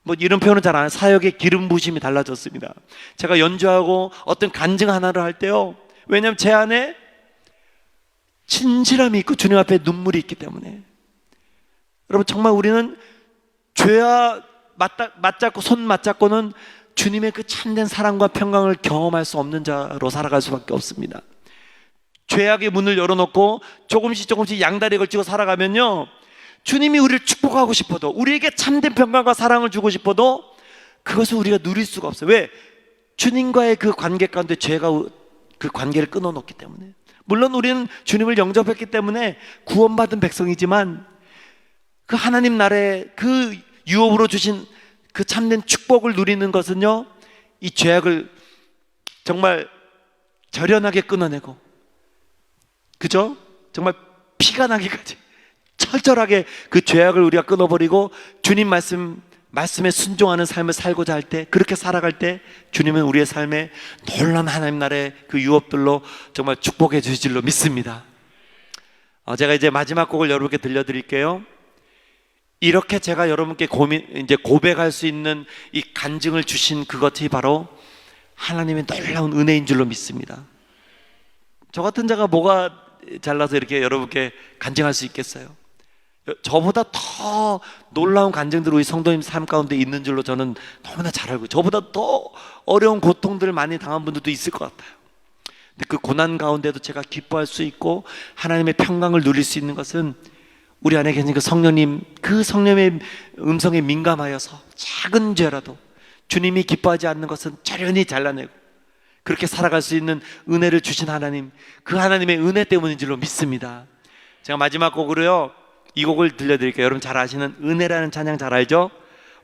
뭐 이런 표현은 잘 안 해요. 사역의 기름 부심이 달라졌습니다. 제가 연주하고 어떤 간증 하나를 할 때요, 왜냐하면 제 안에 진실함이 있고 주님 앞에 눈물이 있기 때문에. 여러분, 정말 우리는 죄와 맞잡고 손 맞잡고는 주님의 그 참된 사랑과 평강을 경험할 수 없는 자로 살아갈 수밖에 없습니다. 죄악의 문을 열어놓고 조금씩 양다리 걸치고 살아가면요, 주님이 우리를 축복하고 싶어도, 우리에게 참된 평강과 사랑을 주고 싶어도 그것을 우리가 누릴 수가 없어요. 왜? 주님과의 그 관계 가운데 죄가 그 관계를 끊어놓기 때문에. 물론 우리는 주님을 영접했기 때문에 구원받은 백성이지만 그 하나님 나라의 그 유업으로 주신 그 참된 축복을 누리는 것은요, 이 죄악을 정말 절연하게 끊어내고 그죠? 정말 피가 나기까지 철저하게 그 죄악을 우리가 끊어버리고 주님 말씀에 순종하는 삶을 살고자 할 때, 그렇게 살아갈 때 주님은 우리의 삶에 놀라운 하나님 나라의 그 유업들로 정말 축복해 주실 줄로 믿습니다. 제가 이제 마지막 곡을 여러분께 들려드릴게요. 이렇게 제가 여러분께 이제 고백할 수 있는 이 간증을 주신 그것이 바로 하나님의 놀라운 은혜인 줄로 믿습니다. 저 같은 자가 뭐가 잘나서 이렇게 여러분께 간증할 수 있겠어요? 저보다 더 놀라운 간증들이 우리 성도님 삶 가운데 있는 줄로 저는 너무나 잘 알고, 저보다 더 어려운 고통들을 많이 당한 분들도 있을 것 같아요. 근데 그 고난 가운데도 제가 기뻐할 수 있고 하나님의 평강을 누릴 수 있는 것은 우리 안에 계신 그 성령님, 그 성령의 음성에 민감하여서 작은 죄라도 주님이 기뻐하지 않는 것은 저련히 잘라내고 그렇게 살아갈 수 있는 은혜를 주신 하나님, 그 하나님의 은혜 때문인 줄로 믿습니다. 제가 마지막 곡으로요, 이 곡을 들려드릴게요. 여러분 잘 아시는 은혜라는 찬양 잘 알죠?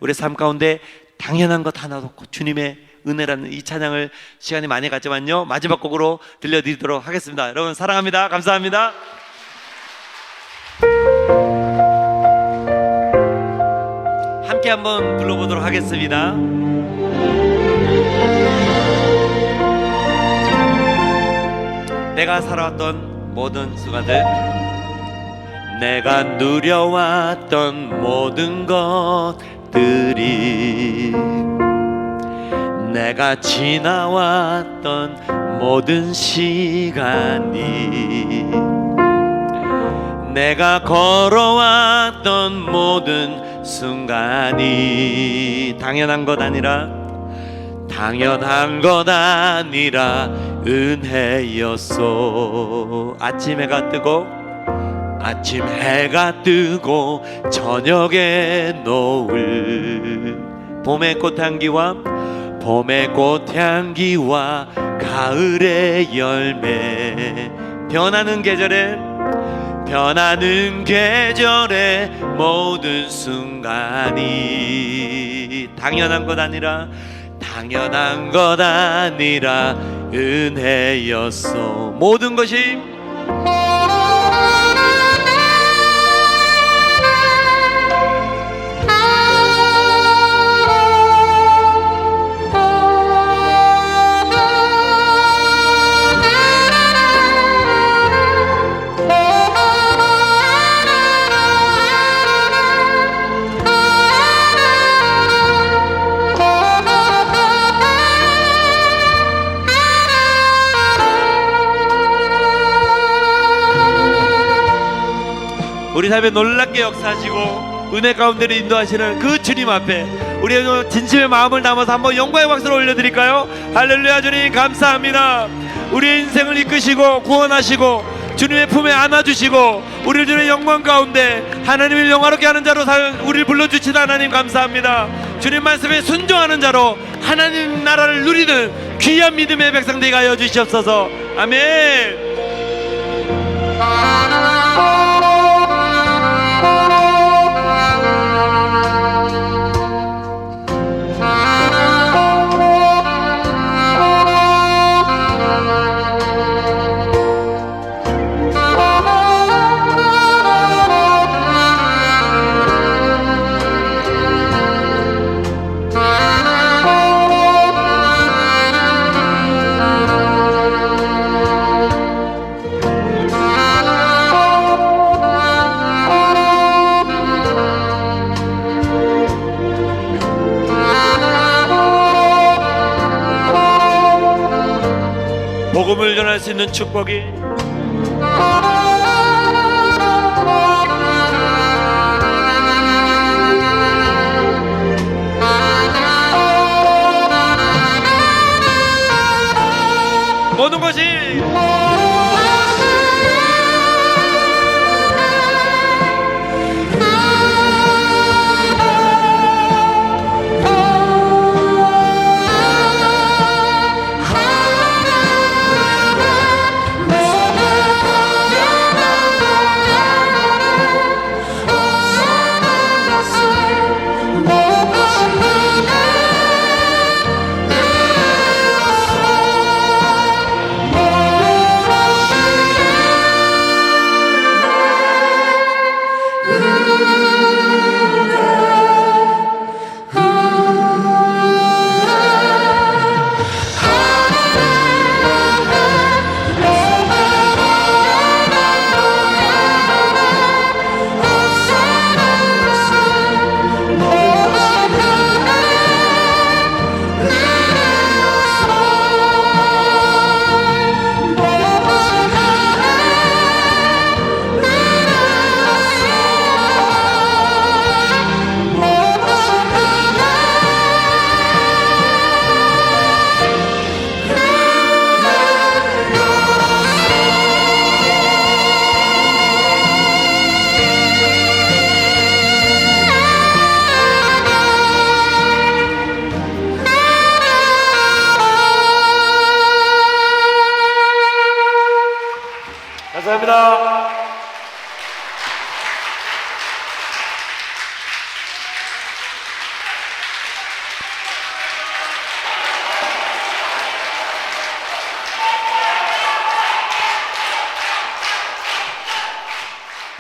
우리 삶 가운데 당연한 것 하나도 없고 주님의 은혜라는 이 찬양을 시간이 많이 갔지만요, 마지막 곡으로 들려드리도록 하겠습니다. 여러분 사랑합니다. 감사합니다. 함께 한번 불러보도록 하겠습니다. 내가 살아왔던 모든 순간들, 내가 누려왔던 모든 것들이, 내가 지나왔던 모든 시간이, 내가 걸어왔던 모든 순간이 당연한 것 아니라 은혜였소. 아침 해가 뜨고 저녁에 노을, 봄의 꽃향기와 가을의 열매, 변하는 계절의 모든 순간이 당연한 것 아니라 은혜였소. 모든 것이 우리 삶에 놀랍게 역사하시고 은혜 가운데를 인도하시는 그 주님 앞에 우리 진심의 마음을 담아서 한번 영광의 박수를 올려드릴까요? 할렐루야. 주님 감사합니다. 우리의 인생을 이끄시고 구원하시고 주님의 품에 안아주시고 우리를 주님의 영광 가운데 하나님을 영화롭게 하는 자로 우리를 불러주시다 하나님 감사합니다. 주님 말씀에 순종하는 자로 하나님 나라를 누리는 귀한 믿음의 백성 되게 하여 주시옵소서. 아멘. 복음을 전할 수 있는 축복이 모든 것이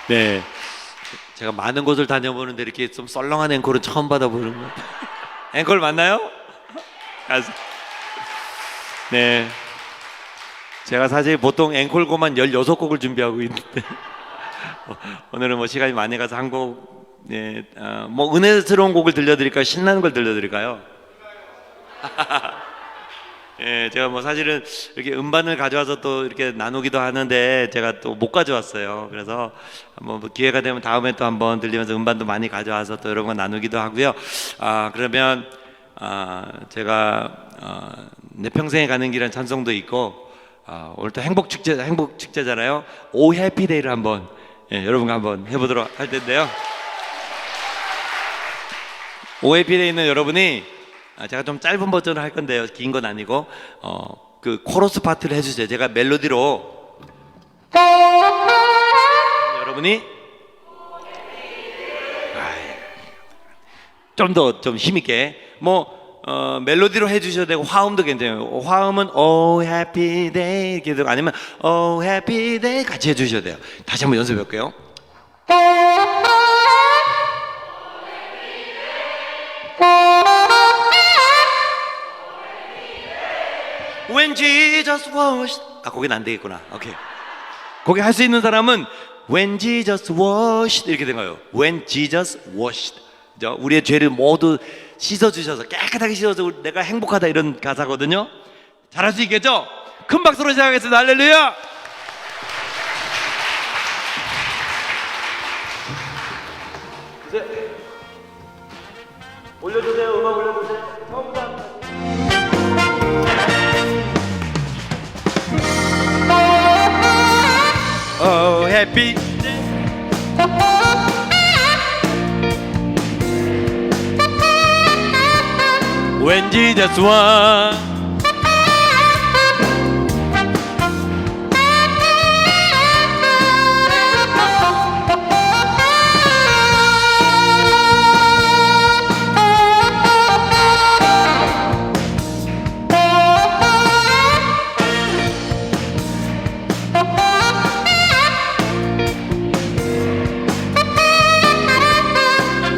네, 제가 많은 곳을 다녀보는데 이렇게 좀 썰렁한 앵콜은 처음 받아보는 것 같아요. 앵콜 맞나요? 네, 제가 사실 보통 앵콜곡만 16곡을 준비하고 있는데 오늘은 뭐 시간이 많이 가서 한 곡, 네, 뭐 은혜스러운 곡을 들려드릴까요? 신나는 걸 들려드릴까요? 예, 제가 뭐 사실은 이렇게 음반을 가져와서 또 이렇게 나누기도 하는데 제가 또 못 가져왔어요. 그래서 한번 뭐 기회가 되면 다음에 또 한번 들리면서 음반도 많이 가져와서 또 여러 번 나누기도 하고요. 그러면 제가 내 평생에 가는 길은 찬송도 있고 오늘 또 행복 축제잖아요. 오 해피데이를 한번 여러분과 한번 해보도록 할 텐데요. 오 해피데이는 여러분이 제가 좀 짧은 버전을 할 건데요. 긴 건 아니고 그 코러스 파트를 해주세요. 제가 멜로디로 여러분이 좀 더 좀 힘있게 뭐 멜로디로 해주셔도 되고 화음도 괜찮아요. 화음은 Oh Happy Day 이렇게 되고 아니면 Oh Happy Day 같이 해주셔도 돼요. 다시 한번 연습해 볼게요. When Jesus washed 거긴 안 되겠구나. 오케이. 거기 할 수 있는 사람은 When Jesus washed 이렇게 된 거예요. When Jesus washed 우리의 죄를 모두 씻어주셔서 깨끗하게 씻어서 내가 행복하다 이런 가사거든요. 잘할 수 있겠죠? 큰 박수로 시작하겠습니다. 할렐루야. 올려주세요. 음악 올려주세요. Oh happy day. When Jesus won.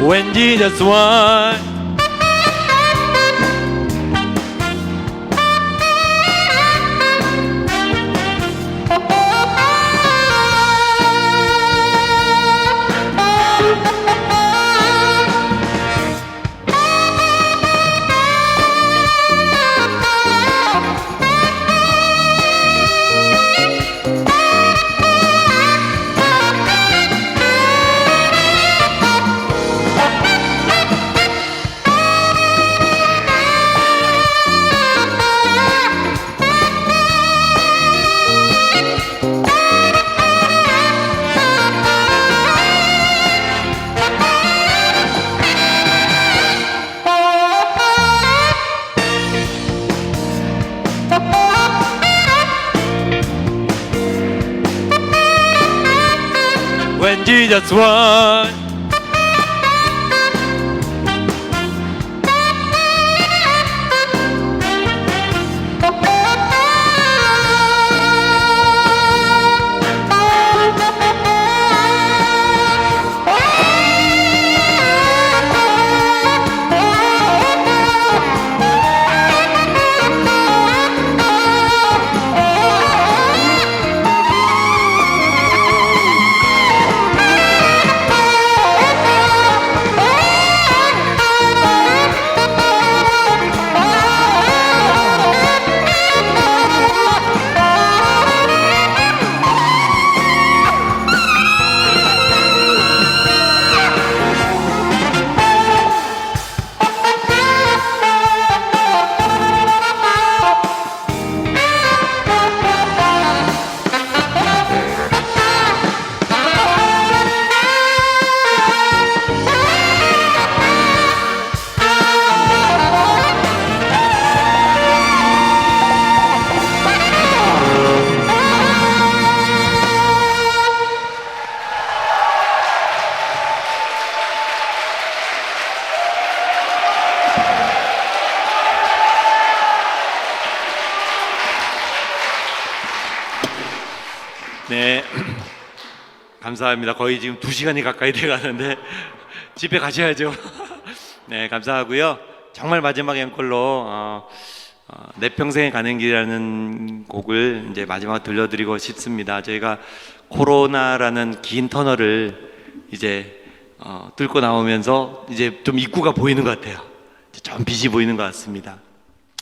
When Jesus won. When Jesus won. 감사합니다. 거의 지금 2시간이 가까이 돼 가는데 집에 가셔야죠. 네, 감사하고요. 정말 마지막 앵콜로 내 평생에 가는 길이라는 곡을 이제 마지막 들려드리고 싶습니다. 저희가 코로나라는 긴 터널을 이제 뚫고 나오면서 이제 좀 입구가 보이는 것 같아요. 좀 빛이 보이는 것 같습니다.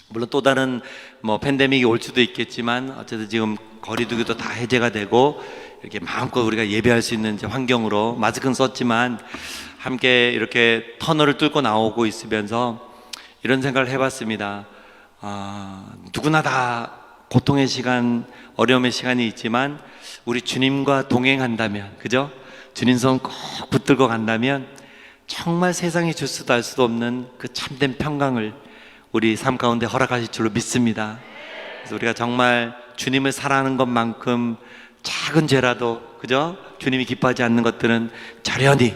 물론 또 다른 뭐 팬데믹이 올 수도 있겠지만 어쨌든 지금 거리두기도 다 해제가 되고 이렇게 마음껏 우리가 예배할 수 있는 이제 환경으로 마스크는 썼지만 함께 이렇게 터널을 뚫고 나오고 있으면서 이런 생각을 해봤습니다. 누구나 다 고통의 시간, 어려움의 시간이 있지만 우리 주님과 동행한다면, 그죠? 주님 손 꼭 붙들고 간다면 정말 세상이 줄 수도 알 수도 없는 그 참된 평강을 우리 삶 가운데 허락하실 줄로 믿습니다. 그래서 우리가 정말 주님을 사랑하는 것만큼 작은 죄라도, 그죠? 주님이 기뻐하지 않는 것들은 저련히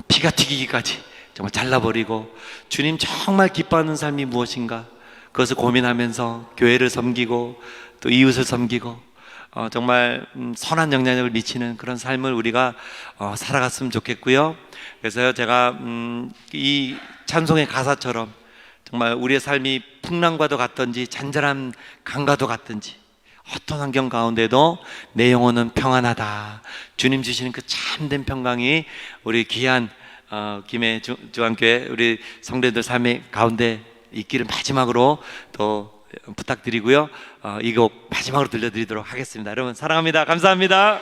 피가 튀기기까지 정말 잘라버리고, 주님 정말 기뻐하는 삶이 무엇인가 그것을 고민하면서 교회를 섬기고 또 이웃을 섬기고 정말 선한 영향력을 미치는 그런 삶을 우리가 살아갔으면 좋겠고요. 그래서 제가 이 찬송의 가사처럼 정말 우리의 삶이 풍랑과도 같든지 잔잔한 강과도 같든지 어떤 환경 가운데도 내 영혼은 평안하다, 주님 주시는 그 참된 평강이 우리 귀한 김해 중앙교회 우리 성도들 삶의 가운데 있기를 마지막으로 또 부탁드리고요. 이 곡 마지막으로 들려드리도록 하겠습니다. 여러분 사랑합니다. 감사합니다.